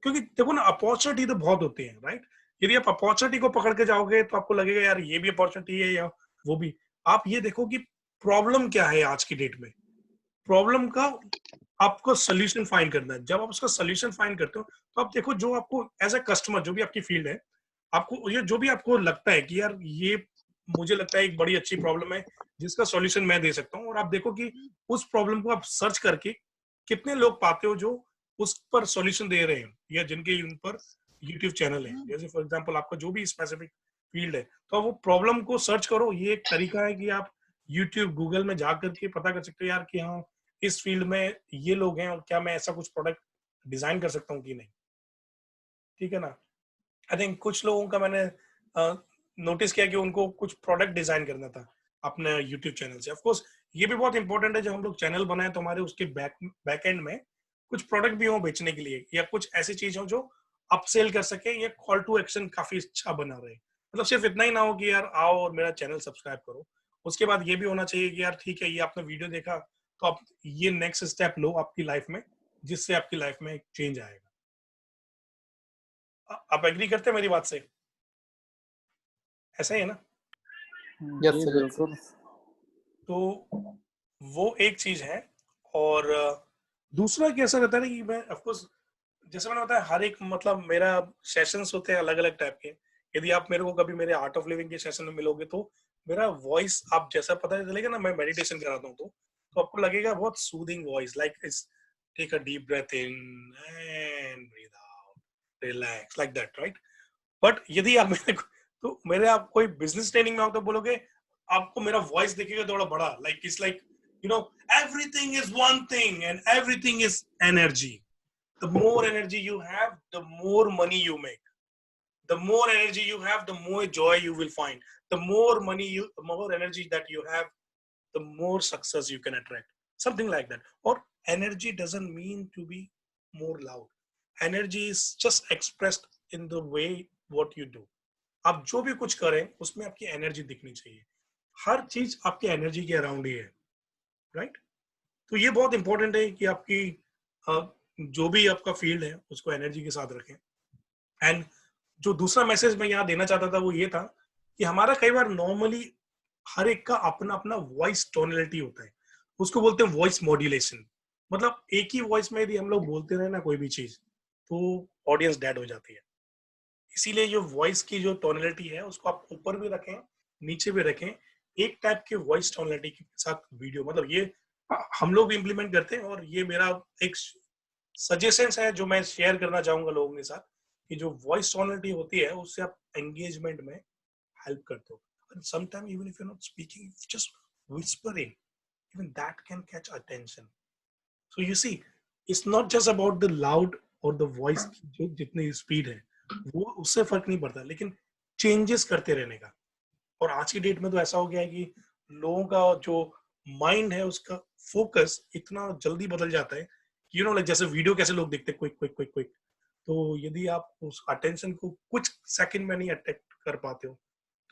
क्योंकि देखो ना, अपॉर्चुनिटी तो बहुत होती है, राइट? यदि आप अपॉर्चुनिटी को पकड़ के जाओगे तो आपको लगेगा यार ये भी अपॉर्चुनिटी है या वो भी. आप ये देखो कि प्रॉब्लम क्या है आज की डेट में. प्रॉब्लम का आपको सोल्यूशन फाइंड करना है. जब आप उसका सोल्यूशन फाइंड करते हो तो आप देखो, जो आपको एज ए कस्टमर, जो भी आपकी फील्ड है, आपको ये जो भी आपको लगता है कि यार ये मुझे लगता है एक बड़ी अच्छी प्रॉब्लम है जिसका सॉल्यूशन मैं दे सकता हूँ, और आप देखो कि उस प्रॉब्लम को आप सर्च करके कितने लोग पाते हो जो उस पर सॉल्यूशन दे रहे हैं या जिनके उन पर यूट्यूब चैनल है। जैसे फॉर एग्जांपल आपका जो भी स्पेसिफिक फील्ड है, तो आप वो प्रॉब्लम को सर्च करो। ये एक तरीका है कि आप यूट्यूब गूगल में जा करके पता कर सकते हो यार कि हाँ इस फील्ड में ये लोग हैं और क्या मैं ऐसा कुछ प्रोडक्ट डिजाइन कर सकता हूँ कि नहीं। ठीक है ना। आई थिंक कुछ लोगों का मैंने नोटिस किया कि उनको कुछ प्रोडक्ट डिजाइन करना था अपने यूट्यूब चैनल से। ऑफ कोर्स ये भी बहुत इंपॉर्टेंट है, जब हम लोग चैनल बनाए तो हमारे उसके बैक एंड में कुछ प्रोडक्ट भी हो बेचने के लिए, या कुछ ऐसी चीज हो जो अपसेल कर सके, या कॉल टू एक्शन काफी अच्छा बना रहे। मतलब सिर्फ इतना ही ना हो कि यार आओ और मेरा चैनल सब्सक्राइब करो, उसके बाद ये भी होना चाहिए कि यार ठीक है ये आपने वीडियो देखा तो आप ये नेक्स्ट स्टेप लो आपकी लाइफ में, जिससे आपकी लाइफ में एक चेंज आएगा। आप एग्री करते हैं मेरी बात से? ऐसा ही है ना? यस बिल्कुल। तो वो एक चीज है। और दूसरा कैसा रहता है ना कि मैं ऑफ कोर्स जैसे मैंने बताया हर एक मतलब मेरा सेशंस होते हैं अलग अलग टाइप के। यदि आप मेरे को कभी मेरे आर्ट ऑफ लिविंग के सेशन में मिलोगे तो मेरा वॉइस आप जैसा पता चलेगा ना, मैं मेडिटेशन कराता हूँ तो आपको लगेगा बहुत soothing voice, like it's take a deep breath in and breathe out, relax, like that, right? But यदि आप मेरे आप कोई बिजनेस ट्रेनिंग में हो तो बोलोगे आपको मेरा वॉइस दिखेगा थोड़ा बड़ा, like it's like you know everything is one thing and everything is energy. The more energy you have, the more money you make. The more energy you have, the more joy you will find. The more energy that you have, the more success you can attract. Something like that. Or energy doesn't mean to be more loud. Energy is just expressed in the way what you do. आप जो भी कुछ करें उसमें आपकी energy दिखनी चाहिए। हर चीज आपकी एनर्जी के अराउंड ही है, राइट? तो ये बहुत इंपॉर्टेंट है कि आपकी जो भी आपका फील्ड है उसको एनर्जी के साथ रखें। एंड जो दूसरा मैसेज मैं यहाँ देना चाहता था वो ये था कि हमारा कई बार नॉर्मली हर एक का अपना अपना वॉइस टोनलिटी होता है, उसको बोलते हैं वॉइस मॉड्यूलेशन। मतलब एक ही वॉइस में यदि हम लोग बोलते रहे ना कोई भी चीज तो ऑडियंस डेड हो जाती है। इसीलिए जो वॉइस की जो टोनलिटी है उसको आप ऊपर भी रखें नीचे भी रखें, एक टाइप के वॉइस टोनलिटी के साथ वीडियो, मतलब ये हम लोग भी इम्प्लीमेंट करते हैं। और ये मेरा एक सजेशंस है जो मैं शेयर करना चाहूंगा लोगों के साथ कि जो वॉइस टोनलिटी होती है उससे आप एंगेजमेंट में हेल्प करते हो। And sometimes even if you're not speaking, just whispering, even that can catch attention. So you see, it's not just about the loud or the voice की जो जितनी स्पीड है वो उससे फर्क नहीं पड़ता, लेकिन चेंजेस करते रहने का। और आज की डेट में तो ऐसा हो गया है कि लोगों का जो माइंड है उसका फोकस इतना जल्दी बदल जाता है, यू नो लाइक जैसे वीडियो कैसे लोग देखते हैं क्विक क्विक क्विक क्विक, तो यदि आप उस अटेंशन को कुछ सेकंड में नहीं अटैक कर पाते हो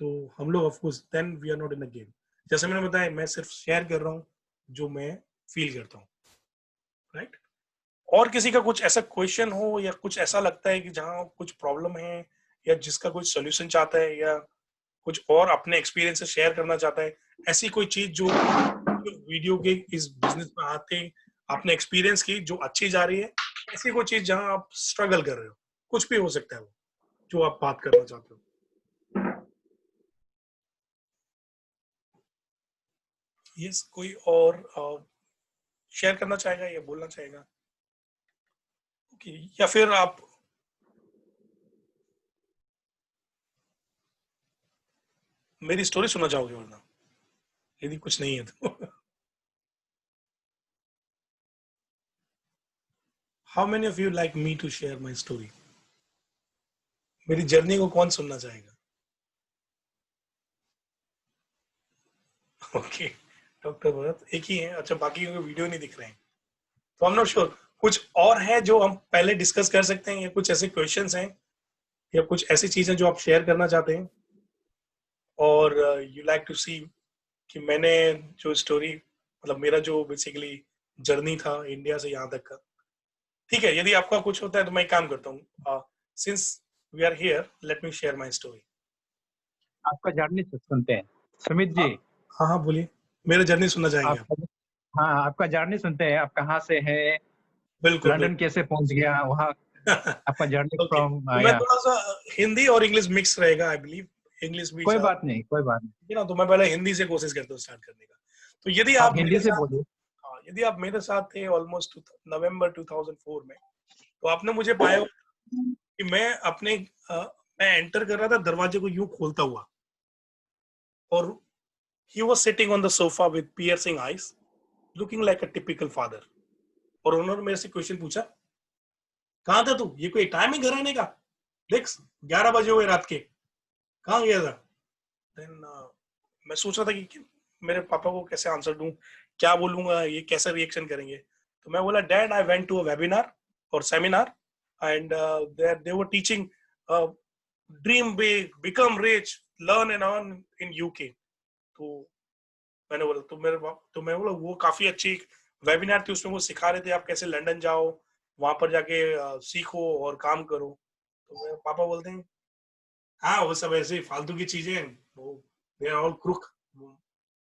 तो हम लोग of course then we are not in the game. जैसे मैंने बताया मैं सिर्फ शेयर कर रहा हूँ जो मैं फील करता हूँ, राइट? और किसी का कुछ ऐसा क्वेश्चन हो या कुछ ऐसा लगता है कि जहाँ कुछ प्रॉब्लम है या जिसका कुछ सोल्यूशन चाहता है या कुछ और अपने एक्सपीरियंस से शेयर करना चाहता है, ऐसी कोई चीज जो वीडियो के इस बिजनेस में आते आपने एक्सपीरियंस की जो अच्छी जा रही है, ऐसी कोई चीज जहां आप स्ट्रगल कर रहे हो, कुछ भी हो सकता है वो जो आप बात करना चाहते हो। यस, कोई और शेयर करना चाहेगा या बोलना चाहेगा? ओके, या फिर आप मेरी स्टोरी सुनना चाहोगे? वरना यदि कुछ नहीं है तो how many of you like me to share my story? मेरी जर्नी को कौन सुनना चाहेगा? ओके, डॉक्टर भरत एक ही है। अच्छा, बाकी को वीडियो नहीं दिख रहे हैं तो आई एम नॉट श्योर कुछ और है जो हम पहले डिस्कस कर सकते हैं, या कुछ ऐसे क्वेश्चंस हैं या कुछ ऐसी चीजें जो आप शेयर करना चाहते हैं और यू लाइक टू सी कि मैंने जो स्टोरी मतलब मेरा जो बेसिकली जर्नी था इंडिया से यहाँ तक का। ठीक है, यदि आपका कुछ होता है तो मैं एक काम करता हूँ, since we are here let me share my story. आपका जर्नी सुनते हैं सुमित जी। हाँ हाँ बोलिए, मेरा जर्नी सुनना चाहेंगे आप? हाँ, आपका जर्नी सुनते हैं। आप कहाँ से हैं, बिल्कुल लंदन कैसे पहुंच गया, वहाँ आपका जर्नी Okay. फ्रॉम तो मैं थोड़ा सा हिंदी और इंग्लिश मिक्स रहेगा, आई बिलीव। इंग्लिश भी कोई बात नहीं, कोई बात नहीं, ठीक है ना, तो मैं पहले हिंदी से कोशिश करता हूँ स्टार्ट करने का। तो यदि आप आप हिंदी मेरे से साथ, बोलिए। हाँ, यदि आप मेरे साथ थे ऑलमोस्ट नवंबर 2004 में, तो आपने मुझे पाया कि मैं अपने मैं एंटर कर रहा था, दरवाजे को यूं खोलता हुआ, और he was sitting on the sofa with piercing eyes, looking like a typical father. और उन्होंने मेरे से क्वेश्चन पूछा, कहाँ था तू, ये कोई टाइम है घर आने का, देख 11 बजे हुए रात के, कहाँ गया था। देन मैं सोच रहा था कि मेरे पापा को कैसे आंसर दूं, क्या बोलूंगा, ये कैसा रिएक्शन करेंगे। तो मैं बोला, dad I went to a webinar और seminar and they were teaching dream big, become rich, learn and earn in UK. तो मैंने बोला, तो मैं बोला वो काफी अच्छी वेबिनार थी, उसमें वो सिखा रहे थे आप कैसे लंदन जाओ, वहां पर जाके सीखो और काम करो। तो मेरे पापा बोलते हैं, हाँ वो सब ऐसे फालतू की चीजें हैं, वो दे आर ऑल क्रुक,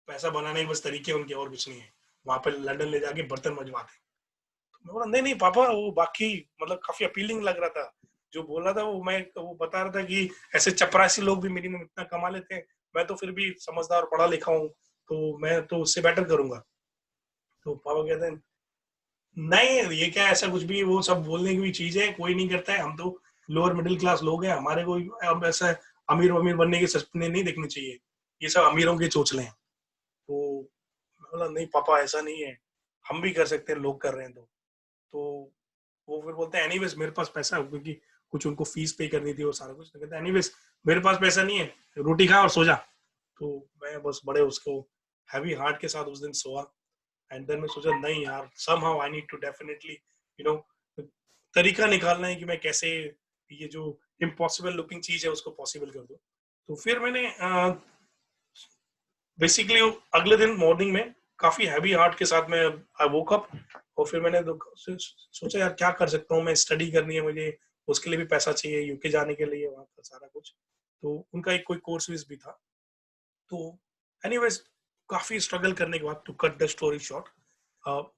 पैसा बनाने के बस तरीके उनके, और कुछ नहीं है, वहां पर लंदन ले जाके बर्तन मजवाते। तो मैं बोला, नहीं नहीं पापा, वो बाकी मतलब काफी अपीलिंग लग रहा था जो बोल रहा था वो। वो बता रहा था कि ऐसे चपरासी लोग भी मिनिमम इतना कमा लेते हैं, मैं तो फिर भी समझदार पढ़ा लिखा हूँ, तो मैं तो उससे बेटर करूंगा। तो पापा कहते हैं, नहीं ये क्या, ऐसा कुछ भी, वो सब बोलने की भी चीज है, कोई नहीं करता है, हम तो लोअर मिडिल क्लास लोग हैं, हमारे को अब ऐसा अमीर अमीर बनने के सपने नहीं देखने चाहिए, ये सब अमीरों के चोचले हैं। तो मैं बोला, नहीं पापा ऐसा नहीं है, हम भी कर सकते हैं, लोग कर रहे हैं। तो वो फिर बोलते हैं, एनीवेज मेरे पास पैसा है, क्योंकि कुछ उनको फीस पे करनी थी और सारा कुछ। तो कहते हैं, एनीवेज मेरे पास पैसा नहीं है, रोटी खा और सो जा। तो मैं बस बड़े उसको हैवी हार्ट के साथ उस दिन सोआ। एंड देन मैं सोचा, नहीं यार, somehow I need to definitely you know तरीका निकालना है कि मैं कैसे ये जो इम्पॉसिबल लुकिंग चीज है उसको पॉसिबल कर दूं। तो फिर मैंने बेसिकली अगले दिन मॉर्निंग में काफी हैवी हार्ट के साथ मैं आई वोक अप, और फिर मैंने सोचा यार क्या कर सकता हूँ, मैं स्टडी करनी है मुझे, उसके लिए भी पैसा चाहिए, यूके जाने के लिए, वहां पर सारा कुछ। तो उनका एक कोई कोर्स भी था। तो एनीवेज काफी स्ट्रगल करने के बाद, to cut the story short,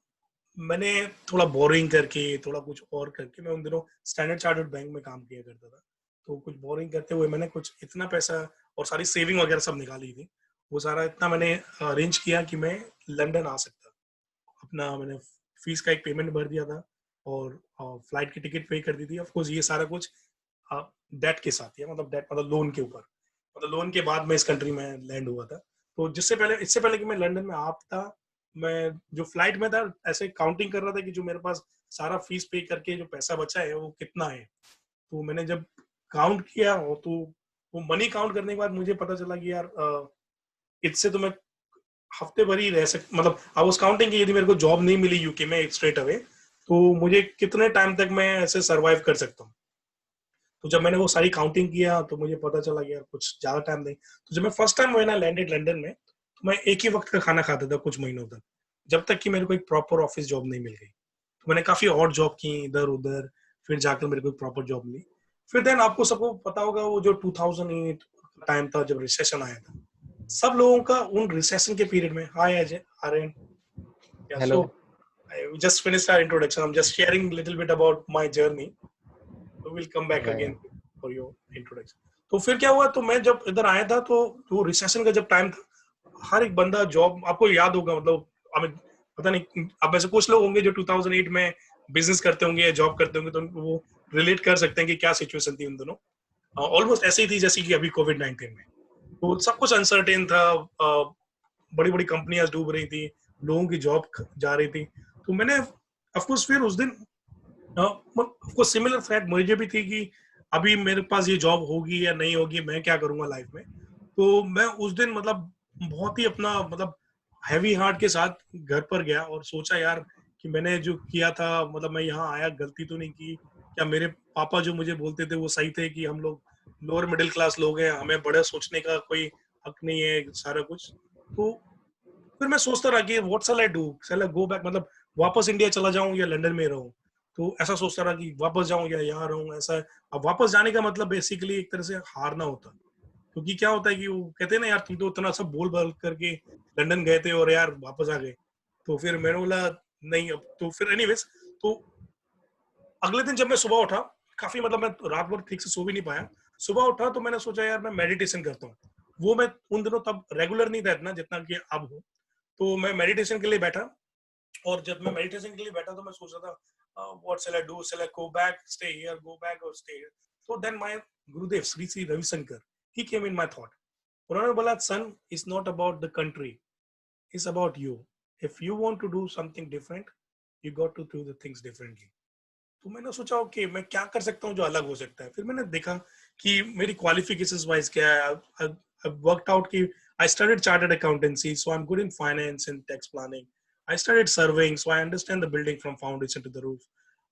मैंने थोड़ा बोरिंग करके, थोड़ा कुछ और करके, मैं उन दिनों स्टैंडर्ड चार्टर्ड बैंक में काम किया करता था। तो कुछ बोरिंग करते हुए मैंने कुछ इतना पैसा और सारी सेविंग वगैरह सब निकाली थी, वो सारा इतना मैंने अरेंज किया कि मैं लंदन आ सकता। अपना मैंने फीस का एक पेमेंट भर दिया था और फ्लाइट की टिकट पे कर दी थी। ऑफकोर्स ये सारा कुछ डेट के साथ ही, मतलब डेट मतलब लोन के ऊपर, मतलब लोन के बाद मैं इस कंट्री में लैंड हुआ था। तो इससे पहले कि मैं लंदन में आता, मैं जो फ्लाइट में था ऐसे काउंटिंग कर रहा था कि जो मेरे पास सारा फीस पे करके जो पैसा बचा है वो कितना है। तो मैंने जब काउंट किया, तो वो मनी काउंट करने के बाद मुझे पता चला कि यार इससे तो मैं हफ्ते भर ही रह सकता, मतलब आई वाज काउंटिंग कि यदि मेरे को जॉब नहीं मिली यूके में स्ट्रेट अवे, तो मुझे कितने टाइम तक मैं ऐसे सरवाइव कर सकता हूँ। तो जब मैंने वो सारी काउंटिंग किया तो मुझे पता चला कि यार कुछ ज्यादा टाइम नहीं। तो जब मैं first time when I landed London में, तो मैं एक ही वक्त का खाना खाता था कुछ महीनों तक, जब तक कि मेरे को एक प्रॉपर ऑफिस जॉब नहीं मिल गई। तो मैंने काफी और जॉब की इधर उधर, फिर जाकर मेरे को एक प्रॉपर जॉब मिली। फिर देन आपको सबको पता होगा वो जो 2008 टाइम था जब रिसेशन आया था, सब लोगों का उन रिसेशन के पीरियड में, हाय Ajay Aryan, Hello. we just finished our introduction. I'm just sharing a little bit about my journey. So we'll come back again for your introduction. तो फिर क्या हुआ, तो मैं जब इधर आया था तो वो रिसेशन का जब टाइम था, हर एक बंदा जॉब, आपको याद होगा, मतलब हमें पता नहीं, अब ऐसे कुछ लोग होंगे जो 2008 में बिजनेस करते होंगे या जॉब करते होंगे, तो वो रिलेट कर सकते हैं कि क्या सिचुएशन थी उन दोनों। ऑलमोस्ट ऐसे ही थी जैसे कि अभी कोविड-19 में। तो सब कुछ अनसर्टेन था, बड़ी बड़ी कंपनियां डूब रही थी, लोगों की जॉब जा रही थी। तो मैंने ऑफकोर्स फिर उस दिन ऑफकोर्स सिमिलर थ्रेट मुझे भी थी कि अभी मेरे पास ये जॉब होगी या नहीं होगी, मैं क्या करूंगा लाइफ में। तो मैं उस दिन मतलब बहुत ही अपना मतलब हैवी हार्ट के साथ घर पर गया और सोचा यार कि मैंने जो किया था, मतलब मैं यहाँ आया गलती तो नहीं की, क्या मेरे पापा जो मुझे बोलते थे वो सही थे कि हम लोग लोअर मिडिल क्लास लोग हैं, हमें बड़े सोचने का कोई हक नहीं है सारा कुछ। तो फिर मैं सोचता रहा कि what shall I do, shall I go back, मतलब वापस इंडिया चला जाऊं या लंदन में रहूं। तो ऐसा सोचता रहा कि वापस जाऊं या यहाँ रहूं, ऐसा। अब वापस जाने का मतलब बेसिकली एक तरह से हारना होता, क्योंकि क्या होता है कि वो कहते हैं ना यार तुम तो इतना सब बोल बोल करके लंदन गए थे और यार वापस आ गए। तो फिर मैंने बोला नहीं, अब तो फिर एनीवेज, तो अगले दिन जब मैं सुबह उठा, काफी मतलब मैं रात भर ठीक से सो भी नहीं पाया, सुबह उठा तो मैंने सोचा यार मैं मेडिटेशन करता हूँ। वो मैं उन दिनों तब रेगुलर नहीं था इतना जितना कि अब हूँ। तो मैं मेडिटेशन के लिए बैठा, और जब मैं मेडिटेशन के लिए बैठा तो मैं सोच रहा था what shall I do, shall I go back, stay here, go back और स्टे हियर। तो then my Gurudev Shri Shri Ravishankar, he came in my thought. उन्होंने बोला, son, it's not about the country, it's about you. If you want to do something different, you got to do the things differently. तो मैंने सोचा okay मैं क्या कर सकता हूँ जो अलग हो सकता है। फिर मैंने देखा कि मेरी क्वालिफिकेशंस वाइज क्या है। I worked out कि I studied chartered accountancy, so I'm good in finance and tax planning. I studied surveying, so I understand the building from foundation to the roof.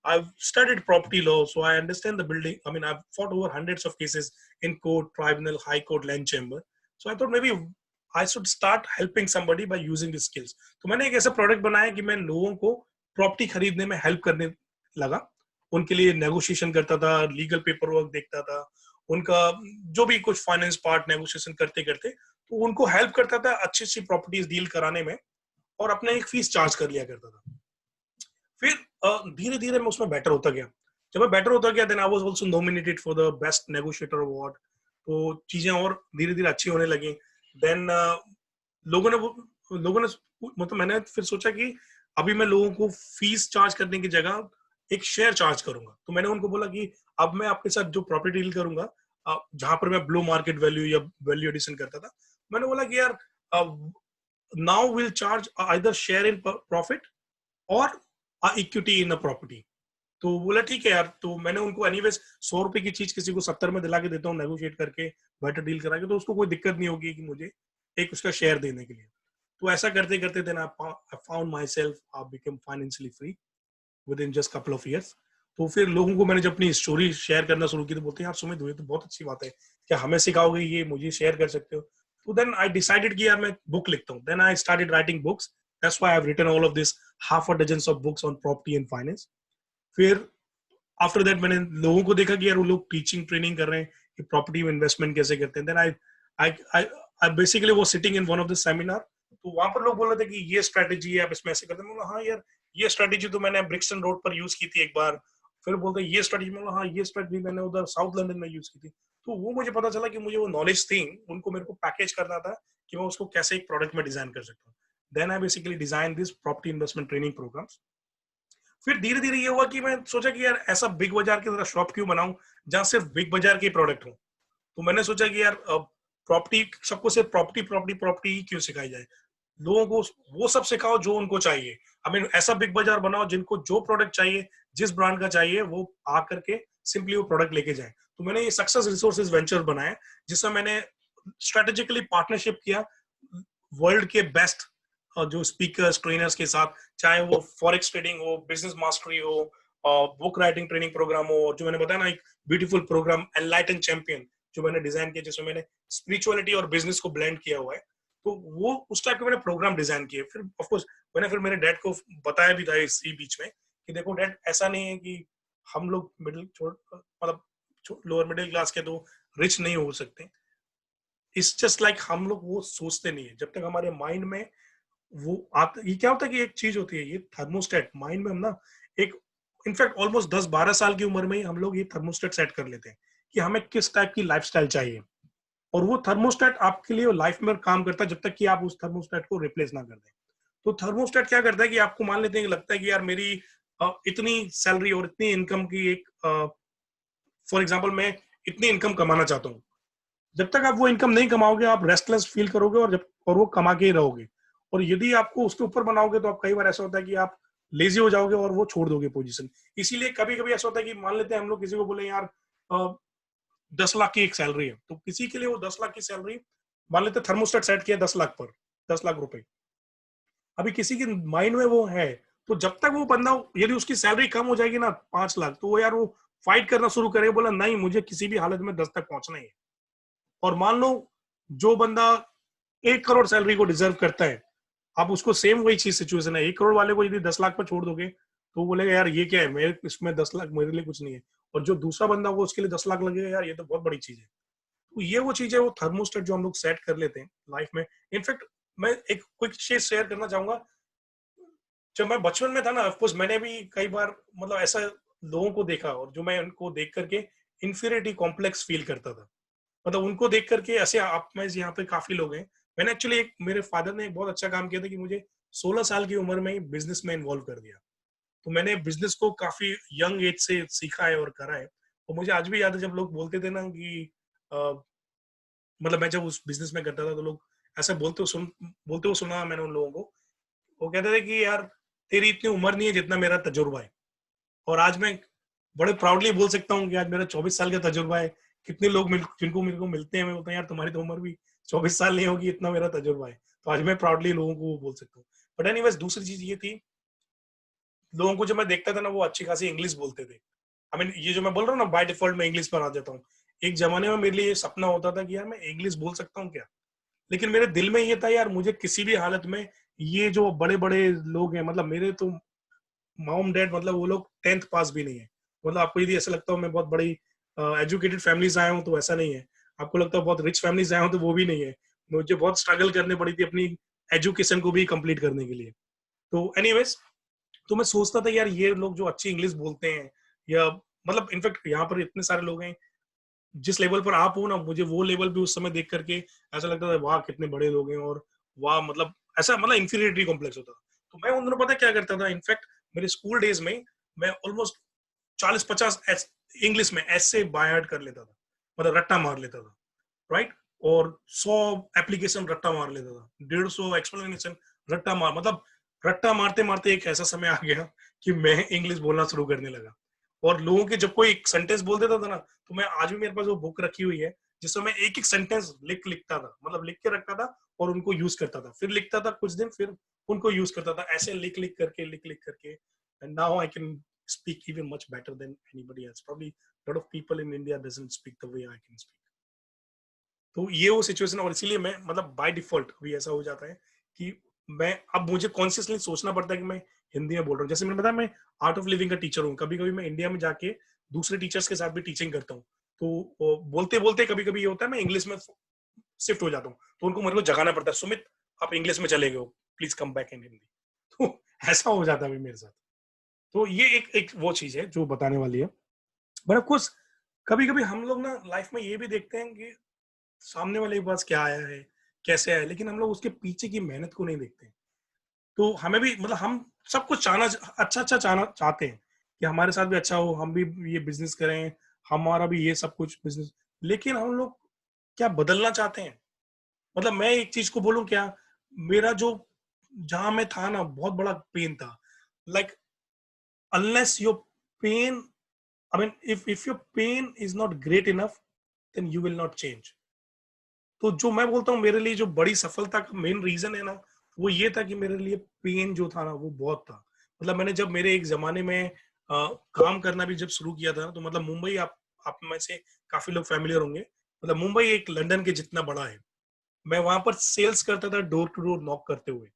I've studied property law, so I understand the building. I mean, I've fought over hundreds of cases in court, tribunal, high court, land chamber. So I thought maybe I should start helping somebody by using these skills. तो मैंने एक ऐसा product बनाया कि मैं लोगों को property खरीदने में हेल्प करने लगा। उनके लिए नेगोशिएशन करता था, लीगल पेपर वर्क देखता था, उनका जो भी कुछ फाइनेंस पार्ट नेगोशिएशन करते करते तो उनको हेल्प करता था अच्छी अच्छी प्रॉपर्टीज डील कराने में, और अपने एक फीस चार्ज कर लिया करता था। फिर धीरे धीरे मैं उसमें बेटर होता गया। जब मैं बेटर होता गया, then I was also nominated for the best negotiator award. तो चीजें और धीरे धीरे अच्छी होने लगी। देन लोगों ने मतलब मैंने फिर सोचा कि अभी मैं लोगों को फीस चार्ज करने की जगह एक शेयर चार्ज करूंगा। तो मैंने उनको बोला कि अब मैं आपके साथ जो प्रॉपर्टी डील करूंगा, जहां पर मैं बिलो मार्केट वैल्यू या वैल्यू एडिशन करता था, मैंने बोला कि यार now will charge either share in profit और इक्विटी इन अ प्रॉपर्टी। तो बोला ठीक है यार। तो मैंने उनको एनीवेज 100 रुपए की चीज किसी को 70 में दिला के देता हूँ नेगोशिएट करके, बेटर डील करा के, तो उसको कोई दिक्कत नहीं होगी कि मुझे एक उसका शेयर देने के लिए। तो ऐसा करते करते then I found myself, I become financially free within just couple of years। तो फिर लोगों को मैंने जब अपनी स्टोरी शेयर करना शुरू की तो बोलते हैं यार सुमित, ये तो बहुत अच्छी बात है, क्या हमें सिखाओगे, ये मुझे शेयर कर सकते हो। तो देन आई डिसाइडेड कि यार मैं बुक लिखता हूँ। Then I started writing books, that's why I have written all of this half a dozen of books on property and finance। फिर आफ्टर दैट मैंने लोगों को देखा कि यार वो लोग टीचिंग ट्रेनिंग कर रहे हैं कि प्रॉपर्टी में इन्वेस्टमेंट कैसे करते हैं। देन आई बेसिकली वो sitting in one of the seminar, तो वहां पर लोग बोल रहे थे कि ये स्ट्रेटेजी है, आप इसमें ऐसे करते हैं। मैं बोला हाँ यार ये स्ट्रेटेजी तो मैंने ब्रिक्सटन रोड पर यूज की थी एक बार। फिर बोलते ये स्ट्रेटेजी, मैं हाँ ये स्ट्रेटेजी मैंने उधर साउथ लंदन में यूज की थी। तो वो मुझे पता चला कि मुझे वो नॉलेज थी, उनको मेरे को पैकेज करना था कि मैं उसको कैसे एक प्रोडक्ट में डिजाइन कर सकता हूँ। Then I basically design this property investment training programs. फिर धीरे धीरे ये हुआ कि मैं सोचा कि यार ऐसा बिग बाजार की तरह शॉप क्यों बनाऊं जहां सिर्फ बिग बाजार के प्रोडक्ट हो। तो मैंने सोचा कि यार प्रॉपर्टी, सबको सिर्फ प्रॉपर्टी प्रॉपर्टी प्रॉपर्टी ही क्यों सिखाई जाए, लोगों को वो सब सिखाओ जो उनको चाहिए। आई मीन ऐसा बिग बाजार बनाओ जिनको जो प्रोडक्ट चाहिए, जिस ब्रांड का चाहिए, वो आकर के सिंपली वो प्रोडक्ट लेके जाए। तो मैंने ये सक्सेस रिसोर्सेज वेंचर बनाया जिसमें मैंने स्ट्रेटेजिकली पार्टनरशिप किया वर्ल्ड के बेस्ट जो स्पीकर्स ट्रेनर्स के साथ, चाहे वो फॉरेक्स ट्रेडिंग हो, बिजनेस मास्टरी हो, बुक राइटिंग ट्रेनिंग प्रोग्राम हो, और जो मैंने बताया ना एक ब्यूटीफुल प्रोग्राम एनलाइटन चैंपियन जो मैंने डिजाइन किया जिसमें मैंने स्पिरिचुअलिटी और बिजनेस को ब्लेंड किया हुआ है। तो वो उस टाइप के मैंने प्रोग्राम डिजाइन किए। फिर ऑफ कोर्स मैंने फिर मेरे डैड को बताया भी था इसी बीच में कि देखो डैड, ऐसा नहीं है कि हम लोग मतलब लोअर मिडिल क्लास के तो रिच नहीं हो सकते। इट्स जस्ट लाइक हम लोग वो सोचते नहीं है जब तक हमारे माइंड में वो आता। ये क्या होता है कि एक चीज होती है, ये थर्मोस्टेट माइंड में हम ना एक इनफैक्ट ऑलमोस्ट 10-12 साल की उम्र में ही हम लोग ये थर्मोस्टेट सेट कर लेते हैं कि हमें किस टाइप की लाइफस्टाइल चाहिए, और वो थर्मोस्टेट आपके लिए लाइफ में काम करता है जब तक कि आप उस थर्मोस्टेट को रिप्लेस ना कर दें। तो थर्मोस्टेट क्या करता है कि आपको मान लेते हैं कि लगता है कि यार मेरी इतनी सैलरी और इतनी इनकम की एक फॉर एग्जांपल मैं इतनी इनकम कमाना चाहता हूँ। जब तक आप वो इनकम नहीं कमाओगे आप रेस्टलेस फील करोगे और वो कमा के ही रहोगे। और यदि आपको उसके ऊपर बनाओगे तो आप कई बार ऐसा होता है कि आप लेजी हो जाओगे और वो छोड़ दोगे पोजीशन। इसीलिए कभी कभी ऐसा होता है कि मान लेते हैं हम लोग किसी को बोले यार 10 लाख की एक सैलरी है, तो किसी के लिए वो 10 लाख की सैलरी मान लेते थर्मोस्टेट सेट किया 10 लाख पर, 10 लाख रुपए। अभी किसी के माइंड में वो है, तो जब तक वो बंदा यदि उसकी सैलरी कम हो जाएगी ना 5 लाख, तो वो यार वो फाइट करना शुरू करेगा, बोला नहीं मुझे किसी भी हालत में 10 तक पहुंचना ही है। और मान लो जो बंदा 1 करोड़ सैलरी को डिजर्व करता है, आप उसको सेम वही चीज सिचुएशन है, 1 करोड़ वाले को यदि 10 लाख पर छोड़ दोगे तो बोलेगा यार ये क्या है, मेरे इसमें 10 लाख मेरे लिए कुछ नहीं है। और जो दूसरा बंदा वो उसके लिए 10 लाख लगेगा, यार ये तो बहुत बड़ी चीज है। तो ये वो चीज है, वो थर्मोस्टेट जो हम लोग सेट कर लेते हैं लाइफ में। इनफैक्ट मैं एक क्विक चीज शेयर करना चाहूंगा। जब मैं बचपन में था ना, ऑफकोर्स मैंने भी कई बार मतलब ऐसा लोगों को देखा और जो मैं उनको देख करके इंफीरियरिटी कॉम्प्लेक्स फील करता था, मतलब उनको देख करके ऐसे आप में यहाँ पे काफी लोग हैं। मैंने एक्चुअली एक मेरे फादर ने एक बहुत अच्छा काम किया था कि मुझे 16 साल की उम्र में ही बिजनेस में इन्वॉल्व कर दिया। तो मैंने बिजनेस को काफी यंग एज से सीखा है और करा है। तो मुझे आज भी याद है जब लोग बोलते थे ना कि मतलब मैं जब उस बिजनेस में करता था तो लोग ऐसा बोलते हुए सुना मैंने उन लोगों को। वो कहते थे कि यार तेरी इतनी उम्र नहीं है जितना मेरा तजुर्बा है। और आज मैं बड़े प्राउडली बोल सकता हूँ कि आज मेरा 24 साल का तजुर्बा है। कितने लोग जिनको मेरे को मिलते हैं मैं बोलता हूँ यार तुम्हारी तो उम्र भी 24 साल नहीं होगी, इतना मेरा तजुर्बा है। तो आज मैं प्राउडली लोगों को बोल सकता हूँ। बट एनीवेज दूसरी चीज ये थी, लोगों को जो मैं देखता था ना वो अच्छी खासी इंग्लिश बोलते थे। आई मीन ये जो मैं बोल रहा हूँ ना बाय डिफॉल्ट मैं इंग्लिश पर आ जाता हूँ। एक जमाने में मेरे लिए ये सपना होता था कि यार मैं इंग्लिश बोल सकता हूँ क्या, लेकिन मेरे दिल में ये था यार मुझे किसी भी हालत में ये जो बड़े बड़े लोग हैं, मतलब मेरे तो मॉम डैड मतलब वो लोग 10th पास भी नहीं है। मतलब आपको यदि ऐसा लगता हो मैं बहुत बड़ी एजुकेटेड फैमिली से आया हूँ तो ऐसा नहीं है। आपको लगता है बहुत रिच फैमिली से आया हूँ तो वो भी नहीं है। मुझे बहुत स्ट्रगल करनी पड़ी थी अपनी एजुकेशन को भी कंप्लीट करने के लिए। तो एनीवेज तो मैं सोचता था यार ये लोग जो अच्छी इंग्लिश बोलते हैं या मतलब इनफैक्ट यहाँ पर इतने सारे लोग हैं जिस लेवल पर आप हो ना, मुझे वो लेवल भी उस समय देख करके ऐसा लगता था वाह कितने बड़े लोग हैं और वाह मतलब ऐसा मतलब इंफीरियरिटी कॉम्प्लेक्स होता था। तो मैं उन दिनों पता क्या करता था, इनफैक्ट मेरे स्कूल डेज में मैं ऑलमोस्ट 40-50 इंग्लिश में ऐसे बाय हार्ट कर लेता था, मतलब रट्टा मार लेता था, राइट। और 100 एप्लीकेशन रट्टा मार लेता था, 150 एक्सप्लेनेशन रट्टा मार, मतलब रट्टा मारते मारते एक ऐसा समय आ गया कि मैं इंग्लिश बोलना शुरू करने लगा। और लोगों के जब कोई एक सेंटेंस बोल देता था ना तो मैं आज भी मेरे पास वो बुक रखी हुई है जिसमें मैं एक एक सेंटेंस लिखता था, मतलब लिख के रखता था और उनको यूज करता था, फिर लिखता था कुछ दिन, फिर उनको यूज करता था, ऐसे लिख लिख करके and now I can speak even much better than anybody else. Probably a lot of people in India doesn't speak the way I can speak. तो ये वो सिचुएशन, और इसीलिए मैं मतलब बाय डिफॉल्ट अभी ऐसा हो जाता है कि मैं अब मुझे कॉन्शियसली सोचना पड़ता है कि मैं हिंदी में बोल रहा हूँ। जैसे मैंने बताया मैं आर्ट ऑफ लिविंग का टीचर हूँ, कभी कभी मैं इंडिया में जाके दूसरे टीचर्स के साथ भी टीचिंग करता हूँ। तो बोलते बोलते कभी कभी ये होता है मैं इंग्लिश में शिफ्ट हो जाता हूँ, तो उनको मेरे को जगाना पड़ता है, सुमित आप इंग्लिश में चले गए, please come back in Hindi. तो ऐसा हो जाता है अभी मेरे साथ। तो ये एक वो चीज है जो बताने वाली है। बट ऑफ कोर्स कभी कभी हम लोग ना लाइफ में ये भी देखते हैं कि सामने वाले के पास क्या आया है, कैसे आया, लेकिन हम लोग उसके पीछे की मेहनत को नहीं देखते। तो हमें भी मतलब हम सब कुछ अच्छा चाहते हैं कि हमारे साथ भी अच्छा हो, हम भी ये बिजनेस करें, हमारा भी ये सब कुछ बिजनेस, लेकिन हम लोग क्या बदलना चाहते हैं। मतलब मैं एक चीज को बोलूं क्या, मेरा जो जहां मैं था ना बहुत बड़ा पेन था, like unless your pain, I mean if your pain is not great enough then you will not change. तो जो मैं बोलता हूँ मेरे लिए जो बड़ी सफलता का मेन रीजन है ना वो ये था कि मेरे लिए पेन जो था ना वो बहुत था। मतलब मैंने जब मेरे एक जमाने में काम करना भी जब शुरू किया था तो मतलब मुंबई आप में से काफी लोग फैमिलियर होंगे, मतलब मुंबई एक लंदन के जितना बड़ा है। मैं वहां पर सेल्स करता था डोर टू डोर नॉक करते हुए।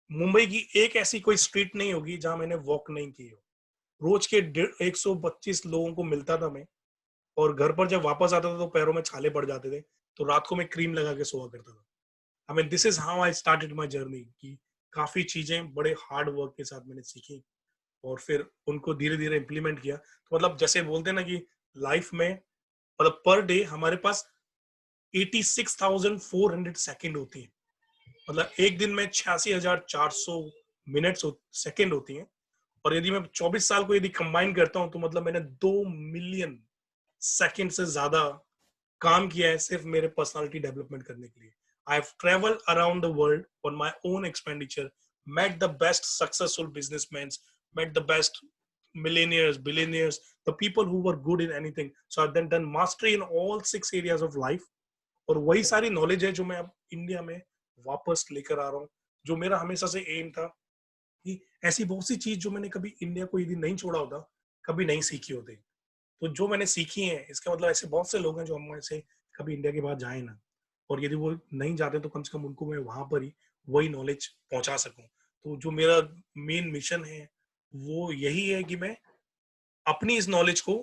मुंबई की एक ऐसी कोई स्ट्रीट नहीं होगी जहां मैंने वॉक नहीं की हो। रोज के 125 लोगों को मिलता था मैं, और घर पर जब वापस आता था तो पैरों में छाले पड़ जाते थे, तो रात को मैं क्रीम लगा के सोया करता था। I mean this is how I started my journey कि काफी चीजें बड़े हार्ड वर्क के साथ मैंने सीखी और फिर उनको धीरे धीरे इम्प्लीमेंट किया। तो मतलब जैसे बोलते हैं ना कि लाइफ में मतलब पर डे हमारे पास 86,400 सेकेंड होती है, मतलब एक दिन में 86,400 मिनट्स सेकेंड होती हैं। और यदि मैं 24 साल को यदि कंबाइन करता हूं तो मतलब मैंने 2 मिलियन सेकंड से ज्यादा काम किया है सिर्फ मेरे पर्सनालिटी डेवलपमेंट करने के लिए। I have travelled around the world on my own expenditure, met the best successful businessmen, met the best millionaires, billionaires, the people who were good in anything. So I've then done mastery in all 6 areas of life. और वही सारी knowledge है जो मैं अब India में वापस लेकर आ रहा हूँ। जो मेरा हमेशा से एम था कि ऐसी बहुत सी चीज जो मैंने कभी इंडिया को यदि नहीं छोड़ा होता, कभी नहीं सीखी होती, तो जो मैंने सीखी है इसका मतलब ऐसे बहुत से लोग हैं जो हम ऐसे कभी इंडिया के बाद जाए ना, और यदि वो नहीं जाते तो कम से कम उनको मैं वहां पर ही वही नॉलेज पहुंचा सकूं। तो जो मेरा मेन मिशन है वो यही है कि मैं अपनी इस नॉलेज को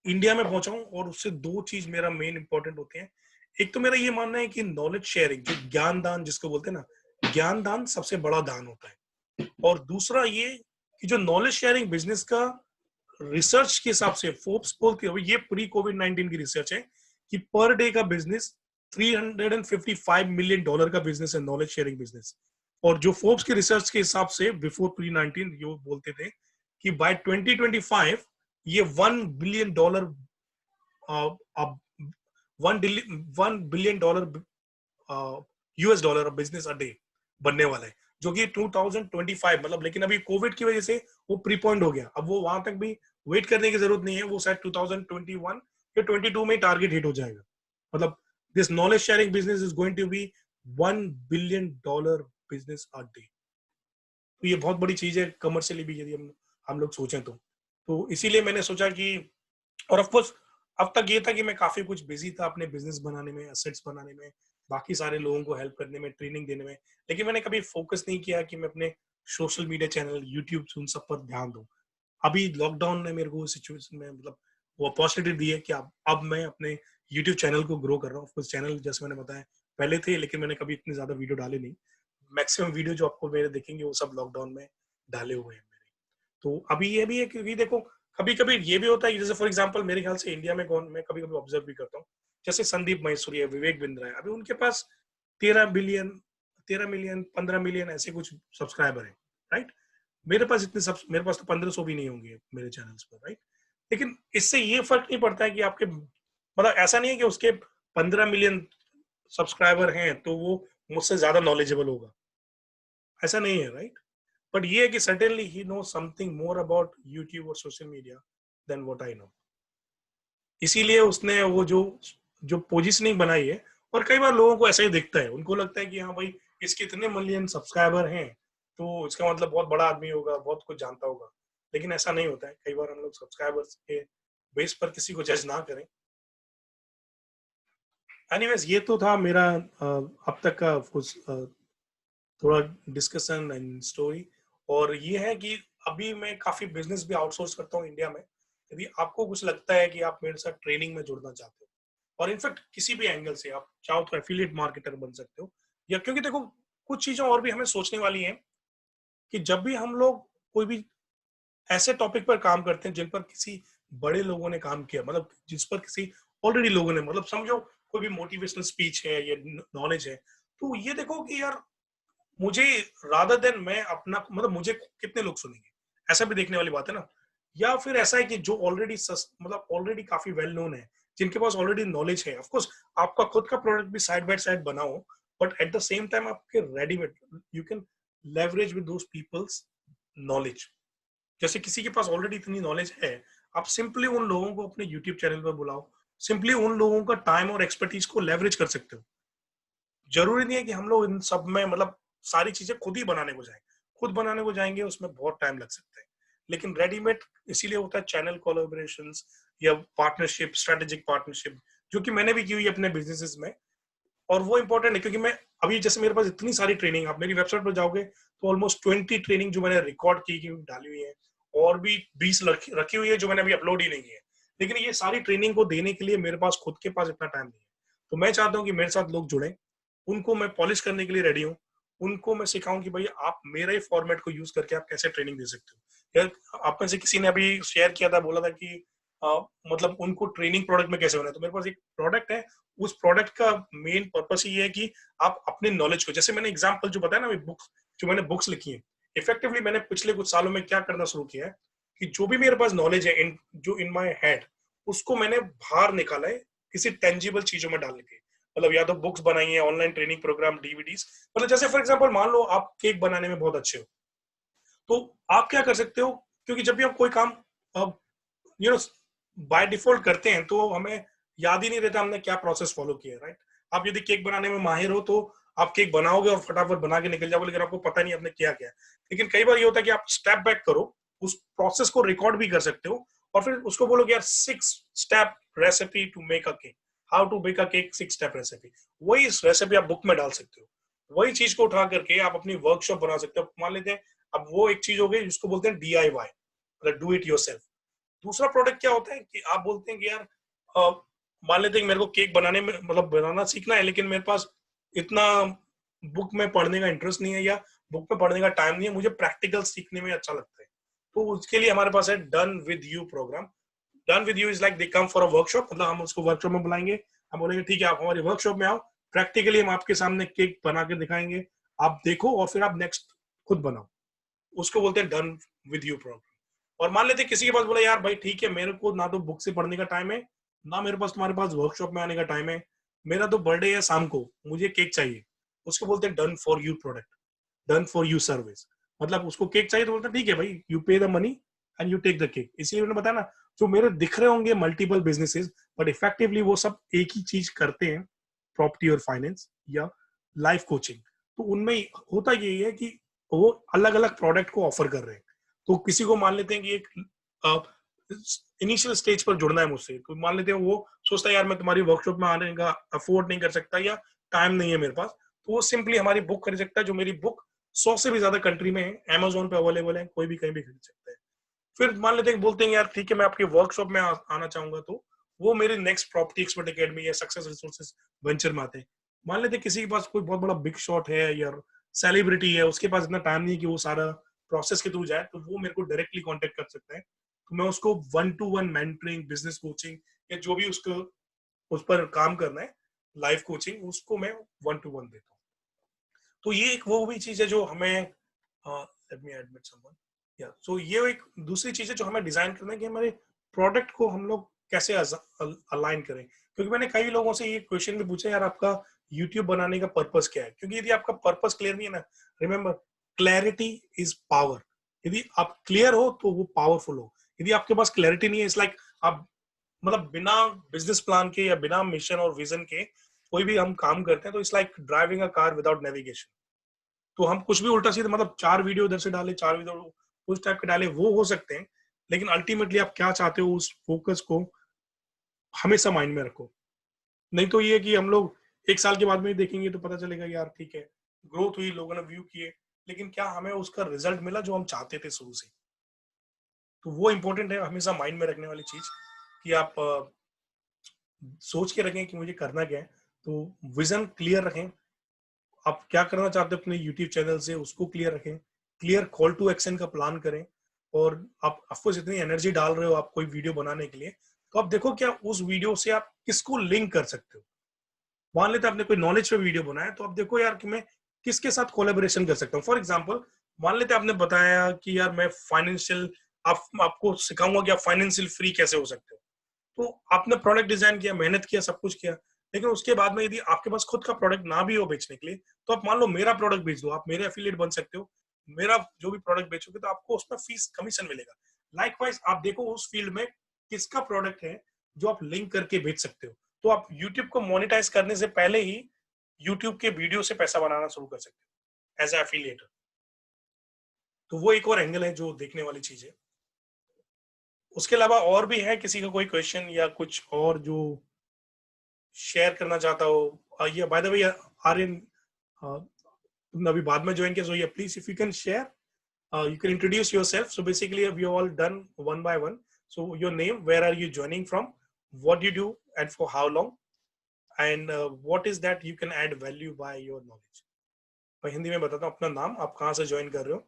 इंडिया में पहुंचाऊं, और उससे 2 चीज मेरा मेन इंपॉर्टेंट होते हैं। एक तो मेरा ये मानना है कि नॉलेज शेयरिंग, जो ज्ञान दान जिसको बोलते हैं ना, ज्ञान दान सबसे बड़ा दान होता है। और दूसरा ये कि जो नॉलेज शेयरिंग बिजनेस का रिसर्च के हिसाब से फोर्ब्स बोलती है, ये प्री कोविड-19 की रिसर्च है कि पर डे का बिजनेस $355 मिलियन का बिजनेस है, नॉलेज शेयरिंग बिजनेस। और जो फोर्ब्स की रिसर्च के हिसाब से बिफोर प्री-19 ये बोलते थे कि बाय 2025 ये $1 billion US dollar business a day बनने वाला है, जो कि 2025 मतलब, लेकिन अभी कोविड की वजह से वो प्रीपोइंट हो गया। अब वो वहां तक भी वेट करने की जरूरत नहीं है, वो शायद 2021 या 22 में टारगेट हिट हो जाएगा। मतलब this knowledge sharing business is going to be $1 billion business a day. तो ये बहुत बड़ी चीज है कमर्शियली भी, यदि हम लोग सोचें तो इसीलिए मैंने सोचा कि, और ऑफ कोर्स अब तक ये था कि मैं काफी कुछ बिजी था अपने बिजनेस बनाने में, एसेट्स बनाने में, बाकी सारे लोगों को हेल्प करने में, ट्रेनिंग देने में, लेकिन मैंने कभी फोकस नहीं किया कि मैं अपने सोशल मीडिया चैनल, यूट्यूब, उन सब पर ध्यान दूं। अभी लॉकडाउन ने मेरे को सिचुएशन में मतलब वो अपॉर्चुनिटी दी है कि अब मैं अपने यूट्यूब चैनल को ग्रो कर रहा हूँ। कुछ चैनल जैसे मैंने बताया पहले थे, लेकिन मैंने कभी इतनी ज्यादा वीडियो डाले नहीं। मैक्सिमम वीडियो जो आपको मेरे दिखेंगे वो सब लॉकडाउन में डाले हुए हैं मेरे। तो अभी ये भी है कि देखो कभी कभी ये भी होता है, जैसे फॉर एग्जांपल मेरे ख्याल से इंडिया में मैं कभी कभी ऑब्जर्व भी करता हूँ, जैसे संदीप महेश्वरी है, विवेक बिंद्रा है, अभी उनके पास 13 मिलियन 15 मिलियन ऐसे कुछ सब्सक्राइबर है, राइट। मेरे पास मेरे पास तो 1500 भी नहीं होंगे मेरे चैनल्स पर, राइट। लेकिन इससे ये फर्क नहीं पड़ता है कि आपके, मतलब ऐसा नहीं है कि उसके 15 मिलियन सब्सक्राइबर हैं तो वो मुझसे ज्यादा नॉलेजेबल होगा, ऐसा नहीं है, राइट। बट ये है कि certainly he knows something more about YouTube और social media than what I know। इसीलिए उसने वो जो पोजीशनिंग बनाई है, और कई बार लोगों को ऐसा ही दिखता है, उनको लगता है कि हाँ भाई इसके इतने मिलियन सब्सक्राइबर हैं तो इसका मतलब बहुत बड़ा आदमी होगा, बहुत कुछ जानता होगा, लेकिन ऐसा नहीं होता है। कई बार हम लोग सब्सक्राइबर्स के बेस पर किसी को जज ना करें। एनीवेज, ये तो था मेरा अब तक का कुछ थोड़ा डिस्कशन एंड स्टोरी। और ये है कि अभी मैं काफी बिजनेस भी आउटसोर्स करता हूँ इंडिया में। यदि आपको कुछ लगता है कि आप मेरे साथ ट्रेनिंग में जुड़ना चाहते हो, और इनफैक्ट किसी भी एंगल से आप चाहो तो एफिलिएट मार्केटर बन सकते हो, या क्योंकि देखो कुछ चीजें और भी हमें सोचने वाली हैं कि जब भी हम लोग कोई भी ऐसे टॉपिक पर काम करते हैं जिन पर किसी बड़े लोगों ने काम किया, मतलब जिस पर किसी ऑलरेडी लोगों ने, मतलब समझो कोई भी मोटिवेशनल स्पीच है या नॉलेज है, तो ये देखो कि यार मुझे रादर देन मैं अपना, मतलब मुझे कितने लोग सुनेंगे, ऐसा भी देखने वाली बात है ना। या फिर ऐसा है कि जो ऑलरेडी मतलब ऑलरेडी काफी वेल नोन है, जिनके पास ऑलरेडी नॉलेज है, ऑफ कोर्स आपका खुद का प्रोडक्ट भी साइड बाय साइड बनाओ, but at the same time आपके readymade you can leverage with those people's knowledge. जैसे किसी के पास ऑलरेडी इतनी नॉलेज है, आप सिंपली उन लोगों को अपने यूट्यूब चैनल पर बुलाओ, सिंपली उन लोगों का टाइम और एक्सपर्टीज को लेवरेज कर सकते हो। जरूरी नहीं है कि हम लोग इन सब में मतलब सारी चीजें खुद ही बनाने को जाएं। खुद बनाने को जाएंगे उसमें बहुत टाइम लग सकता है, लेकिन रेडीमेड इसीलिए होता है चैनल कोलैबोरेशंस या पार्टनरशिप, स्ट्रेटेजिक पार्टनरशिप, जो कि मैंने भी की हुई है अपने बिजनेसेस में। और वो इंपॉर्टेंट है क्योंकि मैं अभी, जैसे मेरे पास इतनी सारी ट्रेनिंग, आप मेरी वेबसाइट पर जाओगे तो ऑलमोस्ट 20 ट्रेनिंग जो मैंने रिकॉर्ड की डाली हुई है, और भी 20 रखी हुई है जो मैंने अभी अपलोड ही नहीं की है। लेकिन ये सारी ट्रेनिंग को देने के लिए मेरे पास खुद के पास इतना टाइम नहीं है, तो मैं चाहता हूँ कि मेरे साथ लोग जुड़े, उनको मैं पॉलिश करने के लिए रेडी हूँ, उनको मैं सिखाऊं कि भाई आप मेरे ही फॉर्मेट को यूज करके आप कैसे ट्रेनिंग दे सकते हो। या आप में से किसी ने अभी शेयर किया था, बोला था कि मतलब उनको ट्रेनिंग प्रोडक्ट में कैसे होना है, तो मेरे पास एक प्रोडक्ट है। उस प्रोडक्ट का मेन पर्पस ये है कि आप अपने नॉलेज को, जैसे मैंने एग्जांपल जो बताया ना, बुक्स, जो मैंने बुक्स लिखी है, इफेक्टिवली मैंने पिछले कुछ सालों में क्या करना शुरू किया है कि जो भी मेरे पास नॉलेज है जो इन माय हेड, उसको मैंने बाहर निकाला है किसी टेंजिबल चीजों में डालने के। मतलब या तो बुक्स बनाई है, ऑनलाइन ट्रेनिंग प्रोग्राम, डीवीडीज। मतलब जैसे फॉर एग्जांपल मान लो आप केक बनाने में बहुत अच्छे हो, तो आप क्या कर सकते हो, क्योंकि जब भी आप कोई काम यू नो बाय डिफॉल्ट करते हैं तो हमें याद ही नहीं रहता हमने क्या प्रोसेस फॉलो किया है, राइट। आप यदि केक बनाने में माहिर हो तो आप केक बनाओगे और फटाफट बना के निकल जाओगे, लेकिन आपको पता नहीं आपने क्या किया। लेकिन कई बार ये होता है कि आप स्टेप बैक करो, उस प्रोसेस को रिकॉर्ड भी कर सकते हो, और फिर उसको बोलोगे यार 6 step recipe to make a cake, how to bake a cake 6 step recipe. वही रेसिपी आप बुक में डाल सकते हो, वही चीज को उठा करके आप अपनी वर्कशॉप बना सकते हो। मान लेते हैं अब वो एक चीज हो गई जिसको बोलते हैं DIY, मतलब डू इट योरसेल्फ। दूसरा प्रोडक्ट क्या होता है कि आप बोलते हैं कि यार मान लेते हैं कि मेरे को केक बनाने में, मतलब बनाना सीखना है, लेकिन मेरे पास इतना बुक में पढ़ने का इंटरेस्ट नहीं है या बुक में पढ़ने का टाइम नहीं है, मुझे प्रैक्टिकल सीखने में अच्छा लगता है। तो उसके लिए हमारे पास है done with you program. Done with you is like they come for a workshop, मतलब हम उसको वर्कशॉप में बुलाएंगे, हम बोलेंगे ठीक है आप हमारी वर्कशॉप में आओ, प्रैक्टिकली हम आपके सामने केक बना के दिखाएंगे, आप देखो और फिर आप नेक्स्ट खुद बनाओ। उसको बोलते हैं डन विद यू प्रोग्राम। और मान लेते किसी के पास बोला यार भाई ठीक है मेरे को ना तो बुक से पढ़ने का टाइम है, ना मेरे पास तुम्हारे पास वर्कशॉप में आने का टाइम है, मेरा तो बर्थडे है शाम को, मुझे केक चाहिए। उसको बोलते हैं done for you product, done for you service. मतलब उसको केक चाहिए तो बोलते हैं ठीक है भाई you pay the money and you take the cake. इसलिए मैंने बताया ना, जो मेरे दिख रहे होंगे मल्टीपल बिजनेसेस, बट इफेक्टिवली वो सब एक ही चीज करते हैं, प्रॉपर्टी और फाइनेंस या लाइफ कोचिंग। तो उनमें होता यही है कि वो अलग अलग प्रोडक्ट को ऑफर कर रहे हैं। तो किसी को मान लेते हैं कि एक इनिशियल स्टेज पर जुड़ना है मुझसे, तो मान लेते हैं वो सोचता है यार मैं तुम्हारी वर्कशॉप में आने का अफोर्ड नहीं कर सकता या टाइम नहीं है मेरे पास, तो वो सिंपली हमारी बुक खरीद सकता है, जो मेरी बुक 100 से भी ज्यादा कंट्री में है, अमेजोन पे अवेलेबल है, कोई भी कहीं भी खरीद सकता है। फिर मान लेते हैं बोलते हैं यार ठीक है मैं आपकी वर्कशॉप में आना चाहूंगा, तो वो मेरे नेक्स्ट प्रॉपर्टी एक्सपर्ट एकेडमी या सक्सेस रिसोर्सेज वेंचर में आते हैं। मान लेते हैं किसी के पास कोई बहुत बड़ा बिग शॉट है या सेलिब्रिटी है, उसके पास इतना टाइम नहीं है कि वो सारा प्रोसेस के थ्रू जाए, तो वो मेरे को डायरेक्टली कांटेक्ट कर सकता है। तो मैं उसको 1-to-1 मेंटरिंग, बिजनेस कोचिंग या जो भी उसको उस पर काम करना है, लाइफ कोचिंग, उसको मैं 1-to-1 देता हूँ। तो ये एक वो भी चीज है जो हमें लेट मी एडमिट समवन या सो ये एक दूसरी चीज है जो हमें डिजाइन करना है कि हमारे प्रोडक्ट को हम लोग कैसे अलाइन करें। क्योंकि मैंने कई लोगों से ये क्वेश्चन भी पूछा यार आपका यूट्यूब बनाने का पर्पस क्या है, क्योंकि यदि आपका पर्पस क्लियर नहीं है ना, रिमेंबर क्लैरिटी इज पावर। यदि आप क्लियर हो तो वो पावरफुल हो, यदि आपके पास क्लैरिटी नहीं है, इट्स लाइक आप मतलब बिना बिजनेस प्लान के या बिना मिशन और विजन के कोई भी हम काम करते हैं तो it's like driving a car without navigation. तो हम कुछ भी उल्टा सीधा मतलब 4 वीडियो इधर से डाले, 4 वीडियो उस टाइप के डाले, वो हो सकते हैं, लेकिन अल्टीमेटली आप क्या चाहते हो उस फोकस को हमेशा माइंड में रखो। नहीं तो ये कि हम लोग 1 साल के बाद में देखेंगे तो पता चलेगा यार ठीक है ग्रोथ हुई, लोगों ने व्यू किए, लेकिन क्या हमें उसका रिजल्ट मिला जो हम चाहते थे शुरू से। तो वो इंपॉर्टेंट है हमेशा माइंड में रखने वाली चीज कि आप सोच के रखें कि मुझे करना क्या है। तो विजन क्लियर रखें, आप क्या करना चाहते हो अपने यूट्यूब चैनल से उसको क्लियर रखें, क्लियर कॉल टू एक्शन का प्लान करें। और आप ऑफकोर्स इतनी एनर्जी डाल रहे हो आप कोई वीडियो बनाने के लिए, तो आप देखो क्या उस वीडियो से आप किसको लिंक कर सकते हो। मान लेते आपने कोई नॉलेज पे वीडियो बनाया, तो आप देखो यार कि मैं किसके साथ कोलेबोरेशन कर सकता हूँ। फॉर एग्जाम्पल मान लेते आपने बताया कि यार मैं फाइनेंशियल आपको सिखाऊंगा कि आप फाइनेंशियल फ्री कैसे हो सकते हो। तो आपने प्रोडक्ट डिजाइन किया, मेहनत किया, सब कुछ किया, लेकिन उसके बाद में यदि आपके पास खुद का प्रोडक्ट ना भी हो बेचने के लिए, तो आप मान लो मेरा प्रोडक्ट बेच दो, आप मेरे एफिलिएट बन सकते हो। मेरा जो भी प्रोडक्ट बेचोगे तो आपको उसमें फीस कमीशन मिलेगा। लाइकवाइज आप देखो उस फील्ड में किसका प्रोडक्ट है जो आप लिंक करके बेच सकते हो, तो आप यूट्यूब को मोनेटाइज करने से पहले ही यूट्यूब के वीडियो से पैसा बनाना शुरू कर सकते हो एज एफिलिएटर। तो वो एक और एंगल है जो देखने वाली चीज है। उसके अलावा और भी है किसी का कोई क्वेश्चन या कुछ और जो शेयर करना चाहता हो? ये बाय द वे आर्यन तुमने अभी बाद में ज्वाइन किया, सो या please if you can share, you can introduce yourself. So basically we have all done one by one. So your name, where are you joining from, what do you do and for how long, and what is that you can add value by your knowledge. मैं हिंदी में बताता हूँ, अपना नाम, आप कहाँ से join कर रहे हो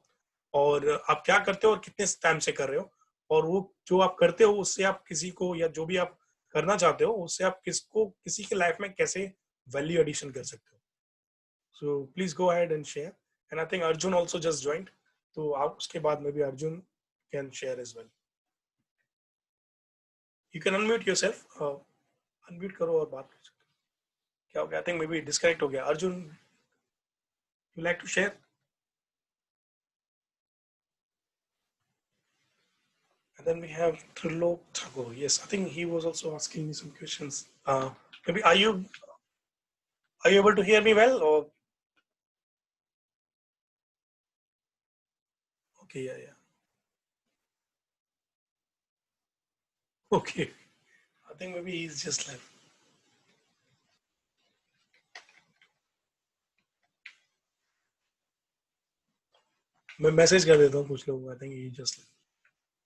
और आप क्या करते हो और कितने टाइम से कर रहे हो, और वो जो आप करते हो उससे आप किसी को या जो भी आप करना चाहते हो उससे आप किसको किसी के लाइफ में कैसे वैल्यू एडिशन कर सकते हो. So please go ahead and share. And I think Arjun also just joined. तो आप उसके बाद में भी Arjun can share as well. You can unmute yourself, unmute करो और बात कर सकते हो. क्या हो गया? I think maybe disconnect हो गया. Arjun, you like to share? And then we have Trilok Thakur. Yes, I think he was also asking me some questions. Maybe are you able to hear me well or? Okay, yeah. Okay, I think maybe he's just left. मैं message कर देता हूँ कुछ लोगों को. I think he just left.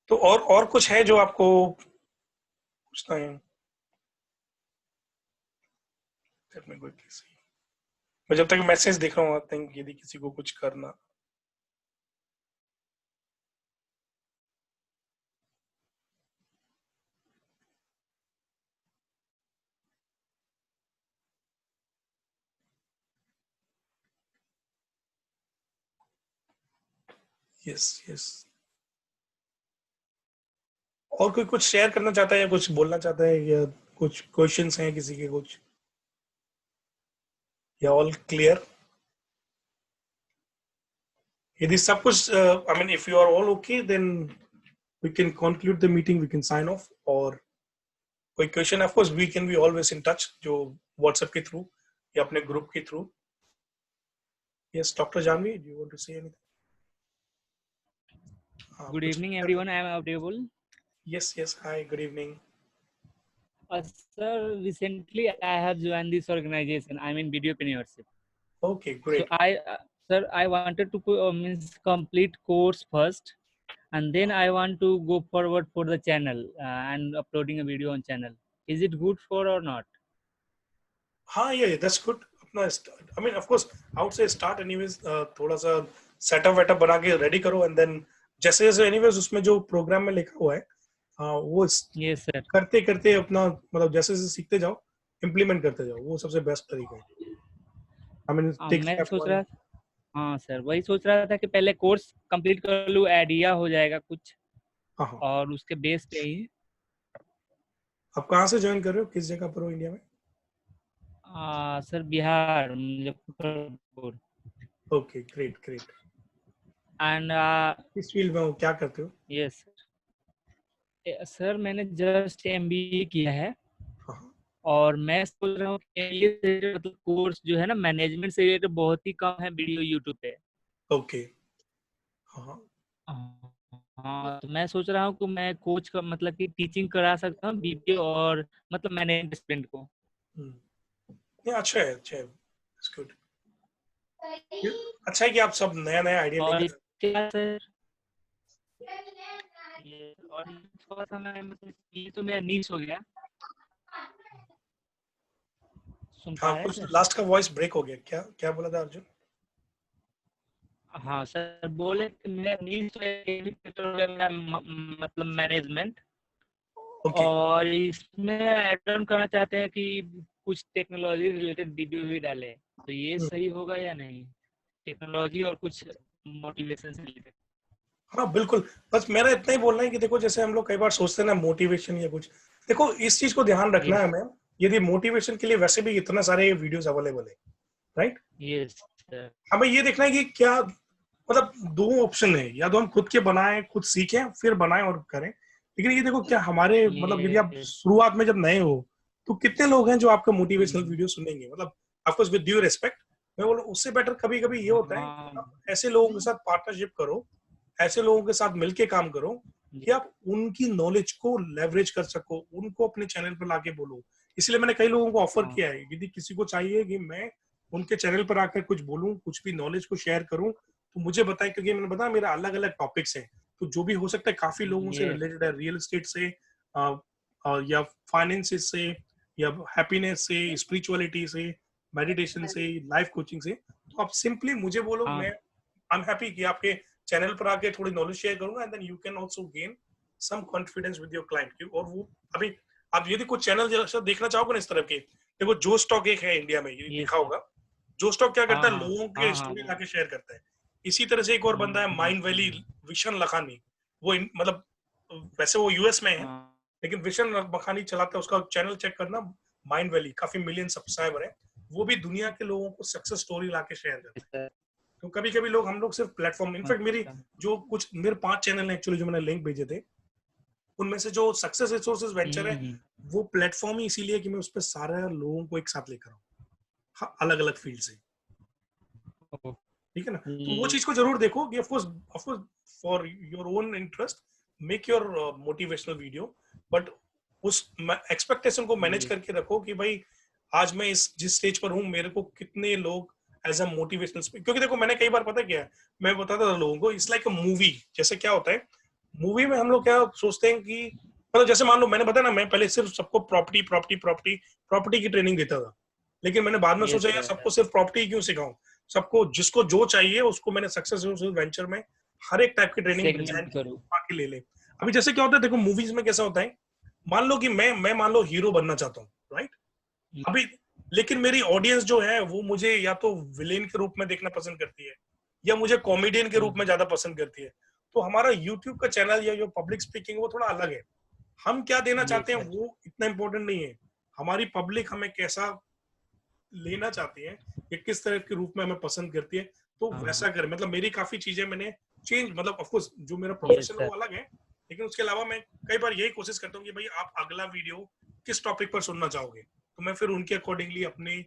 तो और कुछ है जो आपको पूछना है? मैं जब तक मैसेज देख रहा हूँ, आई थिंक यदि किसी को कुछ करना. Yes yes. और कोई कुछ शेयर करना चाहता है या कुछ बोलना चाहता है, या कुछ क्वेश्चंस हैं किसी के कुछ, या ऑल क्लियर? यदि सब कुछ I mean if you are all okay then we can conclude the meeting, we can sign off. और कोई question of course we can be always in touch, जो व्हाट्सएप के थ्रू या अपने ग्रुप के through. Yes doctor Janvi, do you want to say anything? Good evening, everyone. I am audible. Yes, yes. Hi. Good evening. Sir, recently I have joined this organization. I'm in videopreneurship. Okay, great. So sir, I wanted to means complete course first, and then I want to go forward for the channel and uploading a video on channel. Is it good for or not? Yeah, that's good. I mean, of course, I would say start anyways. थोड़ा सा setup वेटअप बना के ready करो, and then जैसे जैसे anyways उसमें जो programme में लिखा हुआ है वो yes, sir. करते करते अपना मतलब जैसे जैसे सीखते जाओ, इम्प्लीमेंट करते जाओ, वो सबसे बेस्ट तरीका है। I mean, मैं सोच रहा, हाँ सर वही सोच रहा था कि पहले कोर्स कंप्लीट कर लूँ, आइडिया हो जाएगा कुछ, और उसके बेस पे ही। आप कहाँ से ज्वाइन कर रहे हो, किस जगह पर हो इंडिया में? Sir Bihar, Muzaffarpur. Okay, great great. And किस फील्ड में हो, क्या करते हो? यस सर, मैंने जस्ट MBA किया है, और मैं सोच रहा हूँ कि मतलब कोर्स जो है ना मैनेजमेंट से रिलेटेड बहुत ही कम है वीडियो यूट्यूब पे। ओके। हाँ, तो मैं सोच रहा हूँ कि मैं कोच का मतलब कि टीचिंग करा सकता हूँ BBA और मतलब मैनेजमेंट स्टूडेंट को। अच्छा है, अच्छा है, गुड। अच्छा है कि आप सब नया नया आइडिया लेके। क्या सर, और थोड़ा सा मैं मतलब ये तो मेरा नीश हो गया। हाँ, कुछ लास्ट का वॉइस ब्रेक हो गया, क्या क्या बोला था अर्जुन? हाँ सर, बोले मेरा नीश मेरा मतलब मैनेजमेंट, और इसमें ऐड ऑन करना चाहते हैं कि कुछ टेक्नोलॉजी रिलेटेड वीडियो भी डाले, तो ये सही होगा या नहीं? टेक्नोलॉजी और कुछ मोटिवेशन से रिलेटेड। हाँ बिल्कुल, बस मेरा इतना ही बोलना है कि देखो जैसे हम लोग कई बार सोचते हैं ना मोटिवेशन या कुछ, देखो इस चीज को ध्यान रखना है हमें, यदि मोटिवेशन के लिए वैसे भी इतना सारे वीडियोस अवेलेबल है, राइट? Yes sir. हमें ये देखना है कि क्या मतलब दो ऑप्शन है, या तो हम खुद के बनाएं, खुद सीखें, फिर बनाएं और करें। लेकिन ये देखो क्या हमारे मतलब यदि आप शुरुआत में जब नए हो तो कितने लोग हैं जो आपका मोटिवेशनल वीडियो सुनेंगे? मतलब of course with due respect, मैं बोलूं उससे बेटर कभी कभी ये होता है कि आप ऐसे लोगों के साथ पार्टनरशिप करो, ऐसे लोगों के साथ मिलके काम करो कि आप उनकी नॉलेज को लेवरेज कर सको, उनको अपने चैनल पर लाके बोलो। इसलिए मैंने कई लोगों को ऑफर किया है, यदि किसी को चाहिए कि मैं उनके चैनल पर आकर कुछ बोलूं, कुछ भी नॉलेज को शेयर करूं, तो मुझे बताएं, क्योंकि मैंने बताया मेरा अलग अलग टॉपिक्स हैं, तो जो भी हो सकता है काफी लोगों से रिलेटेड है, रियल एस्टेट से या फाइनेंस से, या हैप्पीनेस से, स्पिरिचुअलिटी से, मेडिटेशन से, लाइफ कोचिंग से। तो आप सिंपली मुझे बोलो, मैं आई एम हैप्पी कि आपके चैनल पर आके थोड़ी नॉलेज शेयर करूंगा, and then you can also gain some confidence with your client. और वो अभी आप यदि कुछ चैनल देखना चाहोगे ना इस तरह के, देखो जो स्टॉक एक है इंडिया में, ये लिखा होगा, जो स्टॉक क्या करता है, लोगों के स्टोरी लाके शेयर करता है। इसी तरह से एक और बंदा है माइंड वैली, विशन लखानी, वो मतलब वैसे वो यूएस में है, लेकिन विशन लखानी चलाता है, उसका चैनल चेक करना, माइंड वैली, काफी मिलियन सब्सक्राइबर है, वो भी दुनिया के लोगों को सक्सेस स्टोरी लाके शेयर करता है। तो कभी कभी लोग, हम लोग सिर्फ प्लेटफॉर्म, इनफैक्ट मेरी जो कुछ मेरे 5 चैनल हैं एक्चुअली जो मैंने लिंक भेजे थे, उनमें से जो सक्सेस रिसोर्सेज वेंचर है, वो प्लेटफॉर्म ही इसीलिए कि मैं उस पर सारे लोगों को एक साथ लेकर आऊं, हाँ, अलग अलग फील्ड से, ठीक है ना? तो वो चीज को जरूर देखो कि of course for your own interest make your motivational video, but उस एक्सपेक्टेशन को मैनेज करके रखो कि भाई आज मैं जिस स्टेज पर हूँ, मेरे को कितने लोग एज अ मोटिवेशनल, क्योंकि देखो मैंने कई बार पता क्या है, मैं बताता था लोगों को, इट्स लाइक अ मूवी। जैसे क्या होता है मूवी में, हम लोग क्या सोचते हैं कि मतलब जैसे मान लो मैंने बताया ना, मैं पहले सिर्फ सबको प्रॉपर्टी की ट्रेनिंग देता था, लेकिन मैंने बाद में सोचा यार सबको सिर्फ प्रॉपर्टी क्यों सिखाऊं, सबको जिसको जो चाहिए उसको मैंने सक्सेस वेंचर में हर एक टाइप की ट्रेनिंग डिजाइन के ले ले। अभी जैसे क्या होता है, देखो मूवीज में कैसा होता है, मान लो कि मैं मान लो हीरो बनना चाहता हूँ, राइट? अभी लेकिन मेरी ऑडियंस जो है वो मुझे या तो विलेन के रूप में देखना पसंद करती है, या मुझे कॉमेडियन के रूप में ज्यादा पसंद करती है। तो हमारा यूट्यूब का चैनल या जो पब्लिक स्पीकिंग वो थोड़ा अलग है। हम क्या देना चाहते हैं वो इतना इम्पोर्टेंट नहीं है, हमारी पब्लिक हमें कैसा लेना चाहती है या किस तरह के रूप में हमें पसंद करती है, तो वैसा करें। मतलब मेरी काफी चीजें मैंने चेंज, मतलब ऑफ कोर्स जो मेरा प्रोफेशन है वो अलग है, लेकिन उसके अलावा मैं कई बार यही कोशिश करता हूँ कि भाई आप अगला वीडियो किस टॉपिक पर सुनना चाहोगे, तो मैं फिर उनके अकॉर्डिंगली अपने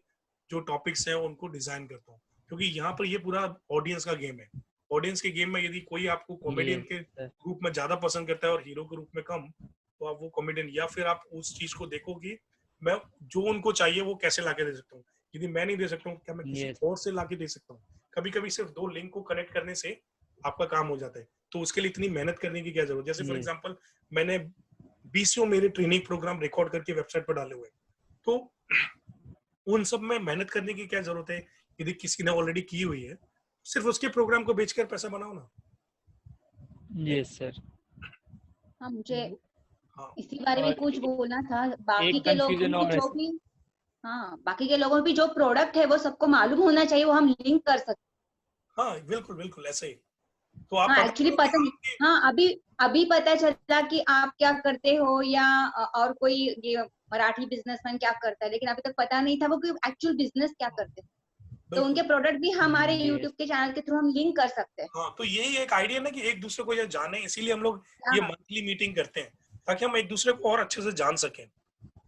जो टॉपिक्स हैं उनको डिजाइन करता हूँ, क्योंकि यहाँ पर ये पूरा ऑडियंस का गेम है। ऑडियंस के गेम में यदि कोई आपको कॉमेडियन के रूप में ज्यादा पसंद करता है और हीरो के रूप में कम, तो आप वो कॉमेडियन, या फिर आप उस चीज को देखो कि मैं जो उनको चाहिए वो कैसे लाके दे सकता हूँ। यदि मैं नहीं दे सकता हूँ, क्या मैं किसी और से लाके दे सकता हूँ? कभी कभी सिर्फ 2 लिंक को कनेक्ट करने से आपका काम हो जाता है, तो उसके लिए इतनी मेहनत करने की क्या जरूरत? जैसे फॉर एग्जांपल मैंने 20 मेरे ट्रेनिंग प्रोग्राम रिकॉर्ड करके वेबसाइट पर डाले हुए, तो उन सब में मेहनत करने की क्या जरूरत है? यदि किसी ने ऑलरेडी की हुई है, सिर्फ उसके प्रोग्राम को बेचकर पैसा बनाओ ना। Yes sir. हाँ, मुझे इसी बारे में कुछ बोलना था। बाकी के लोगों की जो भी, हाँ, बाकी के लोगों भी जो प्रोडक्ट है वो सबको मालूम होना चाहिए, वो हम लिंक कर सकते। हाँ बिल्कुल बिल्कुल ऐसे ही। तो आप हाँ, एक्चुअली पता नहीं, हाँ अभी पता चला कि आप क्या करते हो या और कोई ये मराठी बिजनेसमैन क्या करता है, लेकिन अभी तक पता नहीं था वो कि एक्चुअल बिजनेस क्या करते हैं। तो उनके प्रोडक्ट भी हमारे यूट्यूब के चैनल के थ्रू हम लिंक कर सकते हैं। हाँ, तो यही एक आइडिया ना कि एक दूसरे को ये जाने, इसीलिए हम लोग ये मंथली मीटिंग करते हैं, ताकि हम एक दूसरे को और अच्छे से जान सकें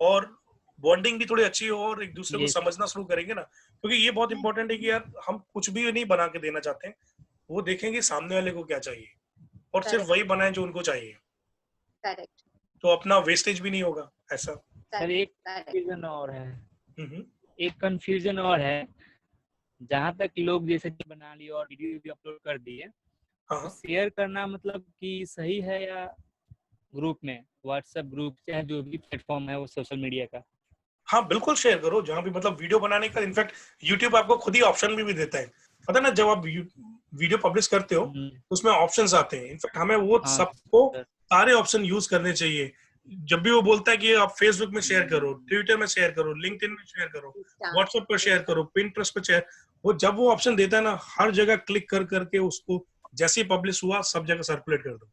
और बॉन्डिंग भी थोड़ी अच्छी हो और एक दूसरे को समझना शुरू करेंगे ना। क्योंकि ये बहुत इंपॉर्टेंट है कि यार हम कुछ भी नहीं बना के देना चाहते हैं, वो देखेंगे सामने वाले को क्या चाहिए और सिर्फ वही बनाए जो उनको चाहिए। करेक्ट। तो अपना वेस्टेज भी नहीं होगा। ऐसा सर एक कंफ्यूजन और है, एक कंफ्यूजन और है, जहाँ तक लोग जैसे कि बना लिए और वीडियो भी अपलोड कर दिए, तो शेयर करना मतलब कि सही है या ग्रुप में, व्हाट्सएप ग्रुप चाहे जो भी प्लेटफॉर्म है वो सोशल मीडिया का? हाँ बिल्कुल शेयर करो, जहाँ भी मतलब वीडियो बनाने का। इनफैक्ट यूट्यूब आपको खुद ही ऑप्शन भी देता है, पता है ना, जब आप वीडियो पब्लिश करते हो तो उसमें ऑप्शंस आते हैं। इनफैक्ट हमें वो सबको सारे ऑप्शन यूज करने चाहिए। जब भी वो बोलता है कि आप फेसबुक में शेयर करो, ट्विटर में शेयर करो, लिंक्डइन में शेयर करो, व्हाट्सएप पर शेयर करो, पिंटरेस्ट पर शेयर, वो जब वो ऑप्शन देता है ना, हर जगह क्लिक कर करके उसको जैसे ही पब्लिश हुआ सब जगह सर्कुलेट कर दो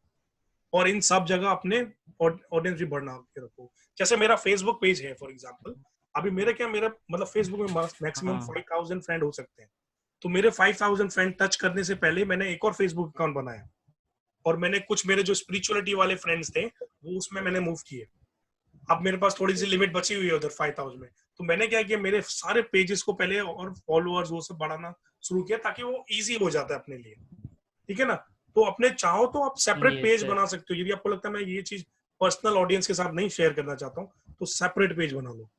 और इन सब जगह अपने ऑडियंस भी बढ़ा के रखो। जैसे मेरा फेसबुक पेज है फॉर एग्जांपल, अभी मेरा मतलब फेसबुक में मैक्सिमम 5000 फ्रेंड हो सकते हैं, तो मेरे 5000 फ्रेंड टच करने से पहले मैंने एक और फेसबुक अकाउंट बनाया और मैंने कुछ मेरे जो स्पिरिचुअलिटी वाले फ्रेंड्स थे वो उसमें मैंने मूव किए। अब मेरे पास थोड़ी सी लिमिट बची हुई है उधर 5000 में, तो मैंने क्या किया, मेरे सारे पेजेस को पहले और फॉलोअर्स वो सब बढ़ाना शुरू किया ताकि वो इजी हो जाता है अपने लिए। ठीक है ना? तो अपने चाहो तो आप सेपरेट पेज बना सकते हो। यदि आपको लगता है मैं ये चीज पर्सनल ऑडियंस के साथ नहीं शेयर करना चाहता हूँ, तो सेपरेट पेज बना लो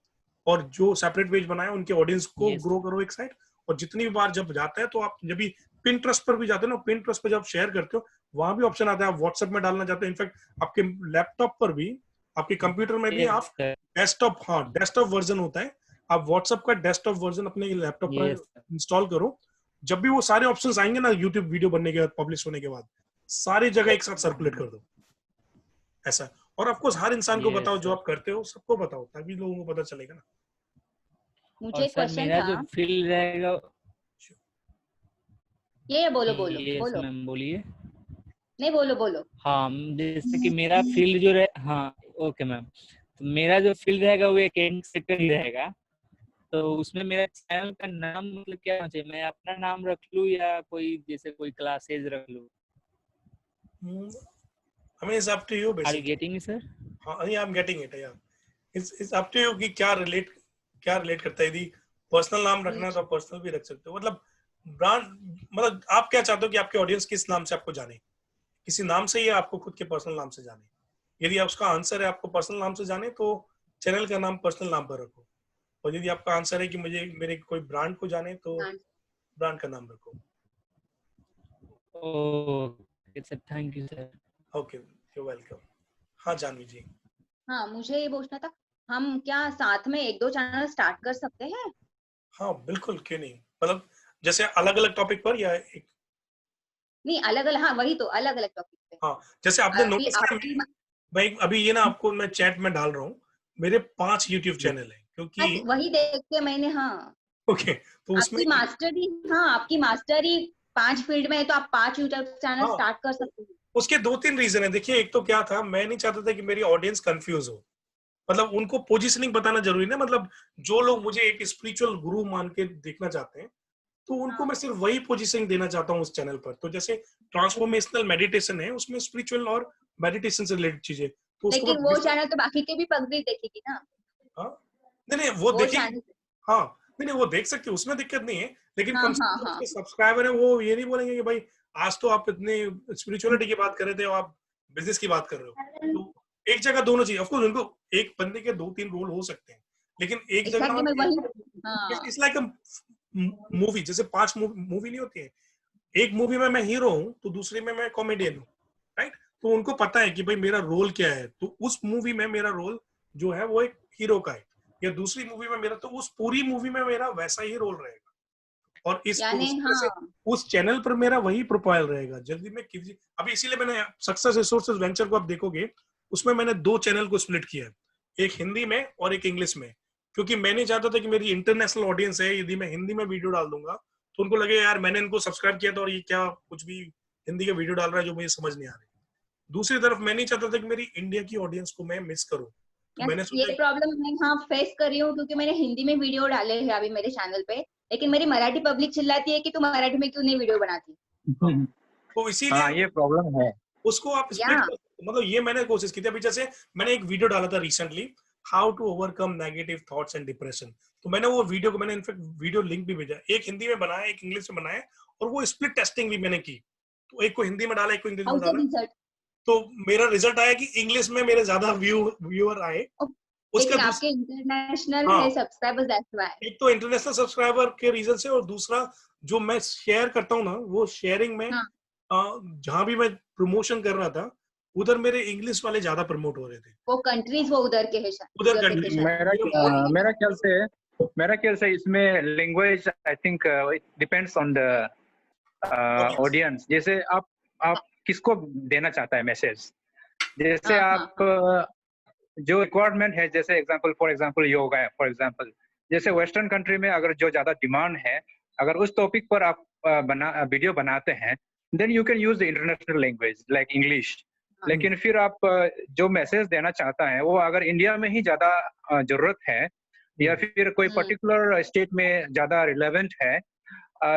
और जो सेपरेट पेज बनाए उनके ऑडियंस को ग्रो करो एक साइड। और जितनी बार जब जाता है तो आप जब भी पिंटरेस्ट पर भी जाते हो ना, पिंटरेस्ट पर जब शेयर करते हो वहां भी ऑप्शन आता है, आप व्हाट्सएप में डालना चाहते हो, इनफैक्ट आपके लैपटॉप पर भी, आपके कंप्यूटर में भी आप डेस्कटॉप, हाँ डेस्कटॉप वर्जन होता है, आप व्हाट्सएप का डेस्कटॉप वर्जन अपने लैपटॉप पर इंस्टॉल करो। जब भी वो सारे ऑप्शंस आएंगे ना यूट्यूब वीडियो बनने के बाद, पब्लिश होने के बाद, सारी जगह एक साथ सर्कुलेट कर दो ऐसा। और ऑफ कोर्स हर इंसान को बताओ जो आप करते हो, सबको बताओ, तभी लोगों को पता चलेगा ना। मुझे एक क्वेश्चन था, जो फील्ड रहेगा ये बोलो मैम बोलिए। नहीं बोलो। हाँ, जैसे कि मेरा फील्ड जो हाँ ओके मैम, तो मेरा जो फील्ड रहेगा वो एकेडमिक सेक्टर ही रहेगा, तो उसमें मेरा चैनल का नाम मतलब क्या होना चाहिए? मैं अपना नाम रख लूं या कोई जैसे कोई क्लासेज रख लूं? I mean, it's up to you basically. Are you getting it, sir? हाँ, I'm getting it. Yeah, it's up to you कि क्या relate करता है। यदि पर्सनल नाम रखना है तो आप पर्सनल भी रख सकते हो। मतलब ब्रांड, मतलब आप क्या चाहते हो कि आपके ऑडियंस किस नाम से आपको जाने, किसी नाम से या आपको खुद के पर्सनल नाम से जाने। यदि उसका आंसर है आपको पर्सनल नाम से जाने तो चैनल का नाम पर्सनल नाम पर रखो, और यदि आपका आंसर है कि मुझे मेरे कोई ब्रांड को जाने तो ब्रांड का नाम रखो। Okay sir, thank you sir. Okay, you welcome. हाँ जानवी जी। हाँ, मुझे ये पूछना था, हम क्या साथ में 1-2 चैनल स्टार्ट कर सकते हैं? हाँ बिल्कुल, क्यों नहीं। मतलब जैसे अलग अलग टॉपिक पर या एक नहीं, अलग अलग, हाँ वही तो, अलग अलग टॉपिक पे। हाँ, जैसे आपने नोटिस किया, मैं अभी ये ना आपको मैं चैट में डाल रहा हूँ, मेरे 5 YouTube चैनल है, क्योंकि वही देख के मैंने, हाँ ओके, तो उसमें आपकी मास्टरी 5 फील्ड में है तो आप 5 यूट्यूब चैनल हाँ। स्टार्ट कर सकते हो। उसके 2-3 रीजन है। देखिए, एक तो क्या था, मैं नहीं चाहता था कि मेरी ऑडियंस कंफ्यूज हो, मतलब उनको पोजीशनिंग बताना जरूरी ना, मतलब जो लोग मुझे एक स्पिरिचुअल गुरु मान के देखना चाहते हैं, तो उनको मैं सिर्फ वही पोजीशनिंग देना चाहता हूँ उस चैनल पर। तो जैसे ट्रांसफॉर्मेशनल मेडिटेशन है, उसमें स्पिरिचुअल और मेडिटेशन से रिलेटेड चीजें, तो उसको लेकिन वो चैनल तो बाकी के भी पब्लिक देखेगी ना। हाँ, नहीं वो देखिए, चैनल हाँ नहीं वो देख सकते, उसमें दिक्कत नहीं है, लेकिन हाँ, कम से हाँ, कम हाँ। उसके सब्सक्राइबर है वो ये नहीं बोलेंगे कि भाई आज तो आप इतने स्पिरिचुअलिटी की बात कर रहे थे और आप बिजनेस की बात कर रहे हो। तो एक जगह दोनों चीज, ऑफ कोर्स उनको एक बंदे के 2-3 रोल हो सकते हैं, लेकिन एक जगह Exactly, मैं वही इट्स लाइक अ मूवी, जैसे 5 मूवी नहीं होती है, एक मूवी में मैं हीरो हूँ तो दूसरी में मैं कॉमेडियन हूँ, राइट? तो उनको पता है कि भाई मेरा रोल क्या है, तो उस मूवी में मेरा रोल जो है वो एक हीरो का है, या दूसरी मूवी में मेरा, तो उस पूरी मूवी में मेरा वैसा ही रोल रहेगा, और इस से उस चैनल पर मेरा वही प्रोफाइल रहेगा। जल्दी में अभी इसीलिए मैंने सक्सेस रिसोर्सेज वेंचर को आप देखोगे, उसमें मैंने 2 चैनल को स्प्लिट किया है, एक हिंदी में और एक इंग्लिश में, क्योंकि मैं नहीं चाहता था कि मेरी इंटरनेशनल ऑडियंस है, यदि मैं हिंदी में वीडियो डाल दूंगा तो उनको लगे यार मैंने इनको सब्सक्राइब किया था और ये क्या कुछ भी हिंदी का वीडियो डाल रहा है जो मुझे समझ नहीं आ रही। दूसरी तरफ मैं नहीं चाहता था कि मेरी इंडिया की ऑडियंस को मैं मिस करूं, तो मैंने ये प्रॉब्लम मैं हाँ फेस कर रही हूँ, क्योंकि मैंने हिंदी में वीडियो डाले हैं अभी मेरे चैनल पे, लेकिन मेरी मराठी पब्लिक चिल्लाती है कि तू मराठी में क्यों नहीं वीडियो बनाती। तो इसीलिए हाँ, ये प्रॉब्लम है। उसको आप स्प्लिट, मतलब ये मैंने कोशिश की थी। अभी जैसे मैंने एक वीडियो डाला था recently, how to overcome negative thoughts and depression, तो मैंने वो वीडियो को, मैंने इनफैक्ट वीडियो लिंक भी भेजा, एक हिंदी में बनाया एक इंग्लिश में बनाया, और वो स्प्लिट टेस्टिंग भी मैंने की, तो एक को हिंदी में डाला एक को इंग्लिश में डाला, तो मेरा रिजल्ट आया कि इंग्लिश में मेरे ज्यादा व्यूअर आए। उसका आपके इंटरनेशनल है सब्सक्राइबर्स, दैट्स व्हाई। एक तो इंटरनेशनल सब्सक्राइबर के रीजन से, और दूसरा जो मैं शेयर करता हूँ ना, वो शेयरिंग में जहां भी मैं प्रमोशन कर रहा था उधर मेरे इंग्लिश वाले ज्यादा प्रमोट हो रहे थे। वो कंट्रीज वो उधर के हैं, उधर कंट्री। मेरा ख्याल से इसमें language I think it depends on the audience. जैसे आप किसको देना चाहता है मैसेज, जैसे आप जो रिक्वायरमेंट है, जैसे एग्जांपल फॉर एग्जांपल योगा है, फॉर एग्जांपल जैसे वेस्टर्न कंट्री में अगर जो ज्यादा डिमांड है, अगर उस टॉपिक पर आप वीडियो बनाते हैं, then you can use the international language like English. लेकिन फिर आप जो मैसेज देना चाहता है वो अगर इंडिया में ही ज्यादा जरूरत है, या फिर कोई पर्टिकुलर स्टेट में ज्यादा रिलेवेंट है,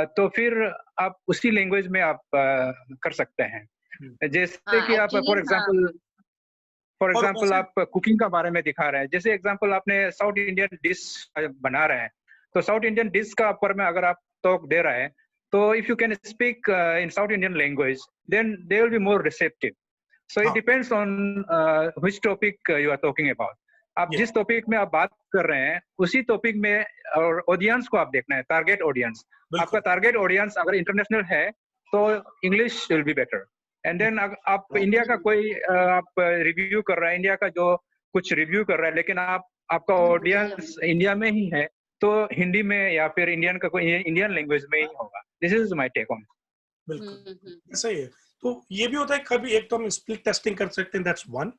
तो फिर आप उसी लैंग्वेज में आप कर सकते हैं। जैसे कि आप फॉर एग्जांपल आप कुकिंग का बारे में दिखा रहे हैं, जैसे एग्जांपल आपने साउथ इंडियन डिश बना रहे हैं, तो साउथ इंडियन डिश का ऊपर में अगर आप टॉक दे रहे हैं, तो if you can speak in South Indian language then they will be more receptive. So it depends on which topic you are talking about. आप जिस टॉपिक में आप बात कर रहे हैं उसी टॉपिक में और ऑडियंस को आप देखना है, टारगेट ऑडियंस। आपका टारगेट ऑडियंस अगर इंटरनेशनल है तो English will be better. And then आप इंडिया का कोई आप रिव्यू कर रहा है, इंडिया का जो कुछ रिव्यू कर रहा है, लेकिन आपका ऑडियंस इंडिया में ही है, तो हिंदी में या फिर इंडियन का कोई इंडियन लैंग्वेज में ही होगा। This is my take on. बिल्कुल ऐसा ही है। तो ये भी होता है कभी, एक तो हम स्प्लिट टेस्टिंग कर सकते हैं, दैट्स वन,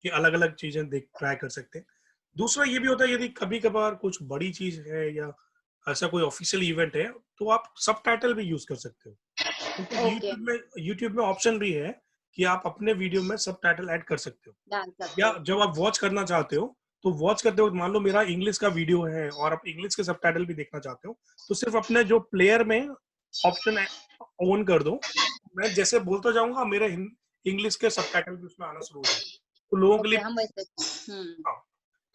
कि अलग अलग चीजें देख ट्राई कर सकते हैं। दूसरा ये भी होता है यदि कभी कभार कुछ बड़ी चीज है या ऐसा कोई ऑफिशियल इवेंट है, तो आप सबटाइटल भी यूज कर सकते हो। यूट्यूब में ऑप्शन भी है कि आप अपने वीडियो में सबटाइटल ऐड कर सकते हो, या जब आप वॉच करना चाहते हो तो वॉच करते हो, मान लो मेरा इंग्लिश का वीडियो है और आप इंग्लिश के सबटाइटल भी देखना चाहते हो, तो सिर्फ अपने जो प्लेयर में ऑप्शन ऑन कर दो, मैं जैसे बोलता जाऊंगा मेरा इंग्लिश के सबटाइटल भी उसमें आना शुरू हो जाए, तो लोगों के लिए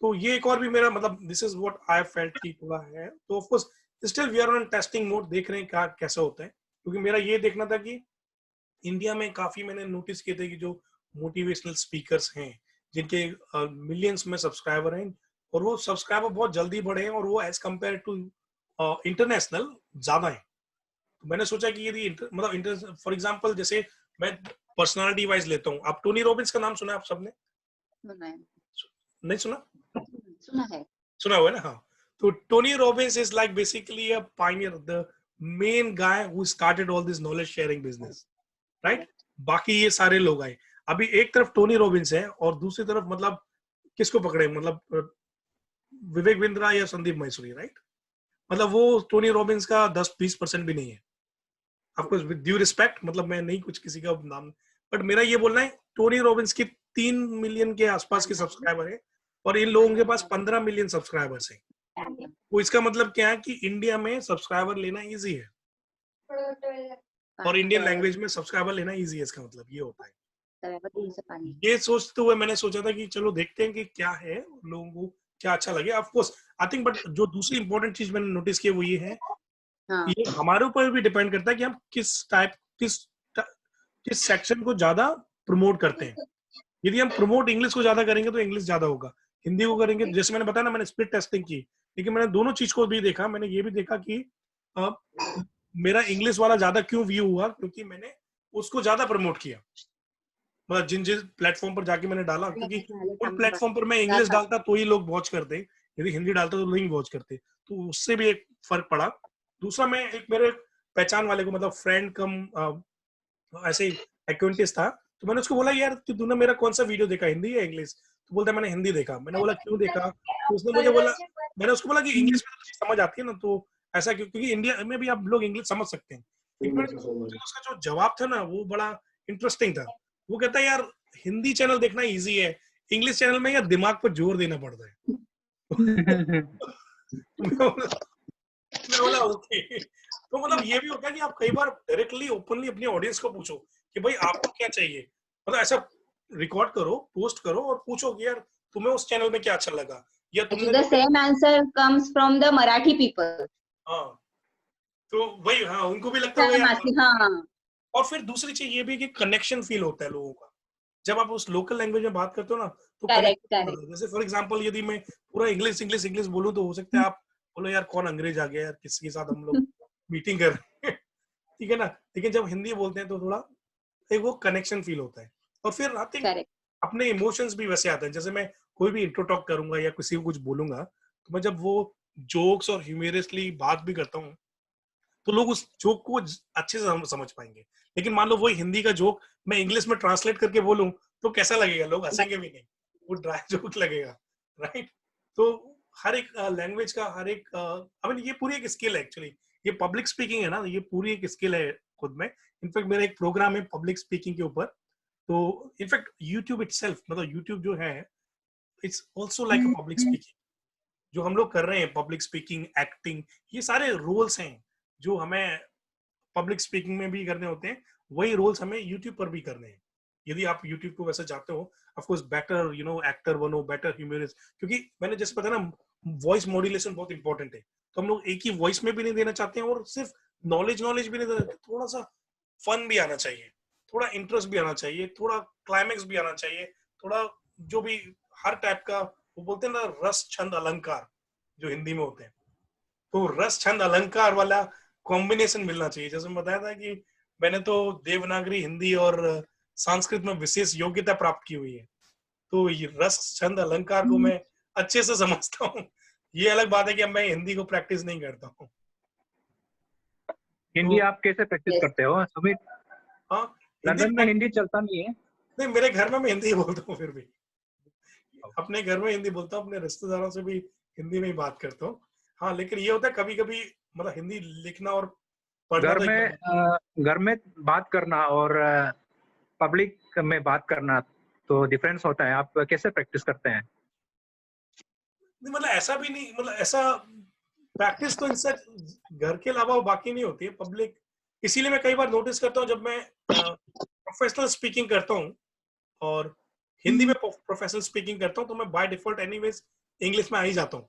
तो ये एक और भी मेरा मतलब this is what I felt की थोड़ा है। तो of course still we are on testing mode, देख रहे हैं क्या कैसा होता है, क्योंकि मेरा ये देखना था कि इंडिया में काफी मैंने नोटिस किए थे कि जो मोटिवेशनल स्पीकर्स हैं जिनके मिलियंस में सब्सक्राइबर हैं, और वो सब्सक्राइबर बहुत जल्दी बढ़े हैं और वो एज कम्पेयर टू इंटरनेशनल ज्यादा है। तो मैंने सोचा कि यदि मतलब फॉर एग्जांपल जैसे मैं पर्सनालिटी वाइज लेता हूँ, आप टोनी रॉबिन्स का नाम सुना है आप सबने? नहीं सुना? सुना हुआ है ना? हाँ, तो Tony Robbins is like basically a Pioneer, the main guy who started all this knowledge sharing business, right? बाकी ये सारे लोग आए। अभी एक तरफ टोनी रॉबिन्स है और दूसरी तरफ मतलब किसको पकड़े, मतलब विवेक बिंद्रा या संदीप महेश्वरी, राइट? मतलब वो टोनी रॉबिन्स का 10-20% भी नहीं है। Of course with due respect, मतलब मैं नहीं कुछ किसी का नाम, बट मेरा ये बोलना है टोनी रॉबिन्स की 3 मिलियन के आसपास के सब्सक्राइबर है और इन लोगों के पास 15 मिलियन सब्सक्राइबर्स हैं। तो इसका मतलब क्या है कि इंडिया में सब्सक्राइबर लेना इजी है और इंडियन लैंग्वेज में सब्सक्राइबर लेना इजी है, इसका मतलब ये होता है। ये सोचते हुए मैंने सोचा था कि चलो देखते हैं कि क्या है, लोगों को क्या अच्छा लगे। Of course I think, but जो दूसरी इंपॉर्टेंट चीज मैंने नोटिस की वो ये है, ये हमारे ऊपर भी डिपेंड करता है कि हम किस सेक्शन को ज्यादा प्रमोट करते हैं। यदि हम प्रमोट इंग्लिश को ज्यादा करेंगे तो इंग्लिश ज्यादा होगा, हिंदी को करेंगे, जैसे मैंने बताया ना, मैंने स्प्लिट टेस्टिंग की, लेकिन मैंने दोनों चीज को भी देखा। मैंने ये भी देखा कि मेरा इंग्लिश वाला ज्यादा क्यों व्यू हुआ, क्योंकि मैंने उसको ज्यादा प्रमोट किया। मतलब जिन जिन प्लेटफॉर्म पर जाके मैंने डाला, क्योंकि उन प्लेटफॉर्म पर मैं इंग्लिश डालता तो ही लोग वॉच करते, यदि हिंदी डालता तो नहीं वॉच करते, तो उससे भी एक फर्क पड़ा। दूसरा, मैं एक मेरे पहचान वाले को, मतलब फ्रेंड कम ऐसे एक्वेंटेंस था, तो मैंने उसको बोला यार तूने मेरा कौन सा वीडियो देखा, हिंदी या इंग्लिश? तो बोलता है मैंने हिंदी देखा। मैंने बोला क्यों देखा? तो उसने मुझे बोला, मैंने उसको बोला कि इंग्लिश में तो समझ आती है ना, तो ऐसा क्यों, क्योंकि इंडिया में भी आप लोग इंग्लिश समझ सकते हैं। लेकिन उसका जो जवाब था ना वो बड़ा इंटरेस्टिंग था। वो कहता है यार हिंदी चैनल देखना इजी है, इंग्लिश चैनल में यार दिमाग पर जोर देना पड़ता है। मैं बोला ओके। तो मतलब ये भी होता है कि आप कई बार डायरेक्टली ओपनली अपनी ऑडियंस को पूछो कि भाई आपको क्या चाहिए, मतलब ऐसा रिकॉर्ड करो, पोस्ट करो और पूछो कि यार तुम्हें उस चैनल में क्या अच्छा लगा, या तुमने the same answer comes from the Marathi people. हाँ, तो वही, हाँ उनको भी लगता होगा यार। हाँ। और फिर दूसरी चीज ये भी कि कनेक्शन फील होता है लोगों का जब आप उस लोकल लैंग्वेज में बात करते हो ना, तो कनेक्ट। जैसे फॉर एग्जांपल यदि मैं पूरा इंग्लिश इंग्लिश इंग्लिश बोलूं तो हो सकता है आप बोलो यार कौन अंग्रेज आ गया यार, किसके साथ हम लोग मीटिंग कर रहे हैं, ठीक है ना। लेकिन जब हिंदी बोलते हैं तो थोड़ा एक वो कनेक्शन फील होता है। और फिर आई थिंक अपने इमोशंस भी वैसे आते हैं। जैसे मैं कोई भी इंट्रो टॉक करूंगा या किसी को कुछ बोलूंगा, तो मैं जब वो जोक्स और ह्यूमरसली बात भी करता हूँ तो लोग उस जोक को अच्छे से समझ पाएंगे। लेकिन मान लो वही हिंदी का जोक मैं इंग्लिश में ट्रांसलेट करके बोलूं तो कैसा लगेगा? लोग हंसेंगे भी नहीं, वो ड्राई जोक लगेगा, राइट। तो हर एक लैंग्वेज का हर एक आई मीन ये पूरी एक स्किल है एक्चुअली। ये पब्लिक स्पीकिंग है ना, ये पूरी एक स्किल है खुद में। इनफैक्ट मेरा एक प्रोग्राम है पब्लिक स्पीकिंग के ऊपर। तो इनफैक्ट यूट्यूब इटसेल्फ, मतलब यूट्यूब जो है it's also like a public speaking. जो हम लोग कर रहे हैं पब्लिक स्पीकिंग, एक्टिंग, ये सारे रोल्स हैं जो हमें पब्लिक स्पीकिंग में भी करने होते हैं, वही रोल्स हमें यूट्यूब पर भी करने हैं। यदि आप यूट्यूब को वैसे चाहते हो, ऑफ कोर्स बेटर एक्टर बनो, बेटर ह्यूमरिस्ट, क्योंकि मैंने जैसे पता ना वॉइस मॉड्यूलेशन बहुत इंपॉर्टेंट है। तो हम लोग एक ही वॉइस में भी नहीं देना चाहते हैं और सिर्फ नॉलेज भी नहीं देना, थोड़ा सा फन भी आना चाहिए, थोड़ा इंटरेस्ट भी आना चाहिए, थोड़ा क्लाइमेक्स भी आना चाहिए, थोड़ा जो भी हर टाइप का वो बोलते हैं ना रस छंद अलंकार जो हिंदी में होते हैं, तो रस छंद अलंकार वाला कॉम्बिनेशन मिलना चाहिए। जैसे मैं बताया था कि मैंने तो देवनागरी हिंदी और संस्कृत में विशेष योग्यता प्राप्त की हुई है, तो ये रस छंद अलंकार को मैं अच्छे से समझता हूँ। ये अलग बात है कि अब मैं हिंदी को प्रैक्टिस नहीं करता हूँ। हिंदी आप कैसे प्रैक्टिस करते हो सुमित? हाँ, लंदन में हिंदी चलता नहीं है। नहीं, मेरे घर में मैं हिंदी बोलता हूँ, फिर भी अपने घर में हिंदी बोलता हूँ, अपने रिश्तेदारों से भी हिंदी में ही बात करता हूँ। हाँ, लेकिन ये होता है कभी कभी मतलब हिंदी लिखना और पढ़ना, घर में बात करना और पब्लिक में बात करना तो डिफरेंस होता है। आप कैसे प्रैक्टिस करते हैं? नहीं, मतलब ऐसा भी नहीं, मतलब ऐसा प्रैक्टिस तो इनसे घर के अलावा बाकी नहीं होती है पब्लिक। इसीलिए मैं कई बार नोटिस करता हूँ जब मैं प्रोफेशनल स्पीकिंग करता हूँ और हिंदी में प्रोफेशनल स्पीकिंग करता हूँ, तो मैं बाय डिफॉल्ट एनीवेज इंग्लिश में आ ही जाता हूँ,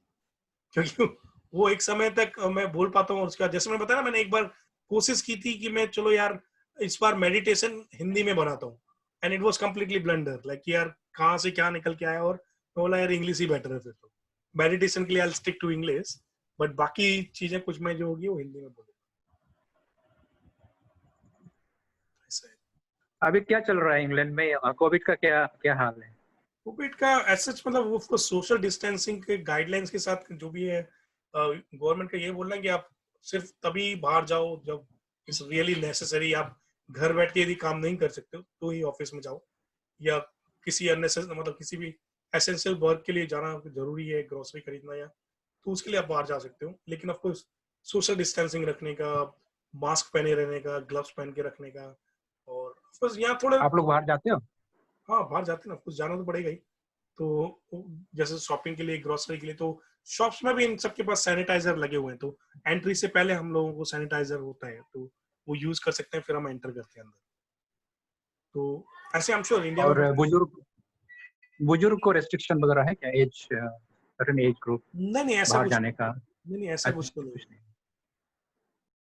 क्योंकि वो एक समय तक मैं बोल पाता हूँ। उसका जैसे मैंने बताया ना, मैंने एक बार कोशिश की थी कि मैं चलो यार इस बार मेडिटेशन हिंदी में बनाता हूँ, and it was completely blunder, like यार कहाँ से क्या निकल के आया। और मैं बोला यार इंग्लिश ही बेटर है, फिर तो मेडिटेशन के लिए I will stick to English, but बाकी चीजें कुछ मैं जो होगी वो हिंदी में बोलूंगा। अभी क्या चल रहा है इंग्लैंड में? कोविड का क्या क्या हाल है? कोविड का एज मतलब वो सोशल डिस्टेंसिंग के गाइडलाइंस के साथ जो भी है, गवर्नमेंट का ये बोलना है कि आप सिर्फ तभी बाहर जाओ जब इट्स रियली नेसेसरी। आप घर बैठ के यदि काम नहीं कर सकते हो तो ही ऑफिस में जाओ, या किसी अननेसेसरी मतलब किसी भी एसेंशियल वर्क के लिए जाना जरूरी है, ग्रोसरी खरीदना या, तो उसके लिए आप बाहर जा सकते हो। लेकिन ऑफ कोर्स सोशल डिस्टेंसिंग रखने का, मास्क पहने रहने का, ग्लव्स पहन के रखने का। और बस यहाँ थोड़े आप लोग बाहर जाते हो? हाँ बाहर जाते हैं ना, कुछ जाना तो पड़ेगा ही। तो जैसे शॉपिंग के लिए, ग्रोसरी के लिए, तो शॉप्स में भी इन सबके पास सैनिटाइजर लगे हुए हैं, तो एंट्री से पहले हम लोगों को सैनिटाइजर होता है, तो वो यूज कर सकते हैं, फिर हम एंटर करते हैं अंदर। तो ऐसे आई एम श्योर इंडिया में। और बुजुर्ग को रेस्ट्रिक्शन वगैरह है क्या, एज सर्टेन एज ग्रुप नहीं ऐसा बाहर कुछ जाने का? नहीं, ऐसा कुछ तो नहीं।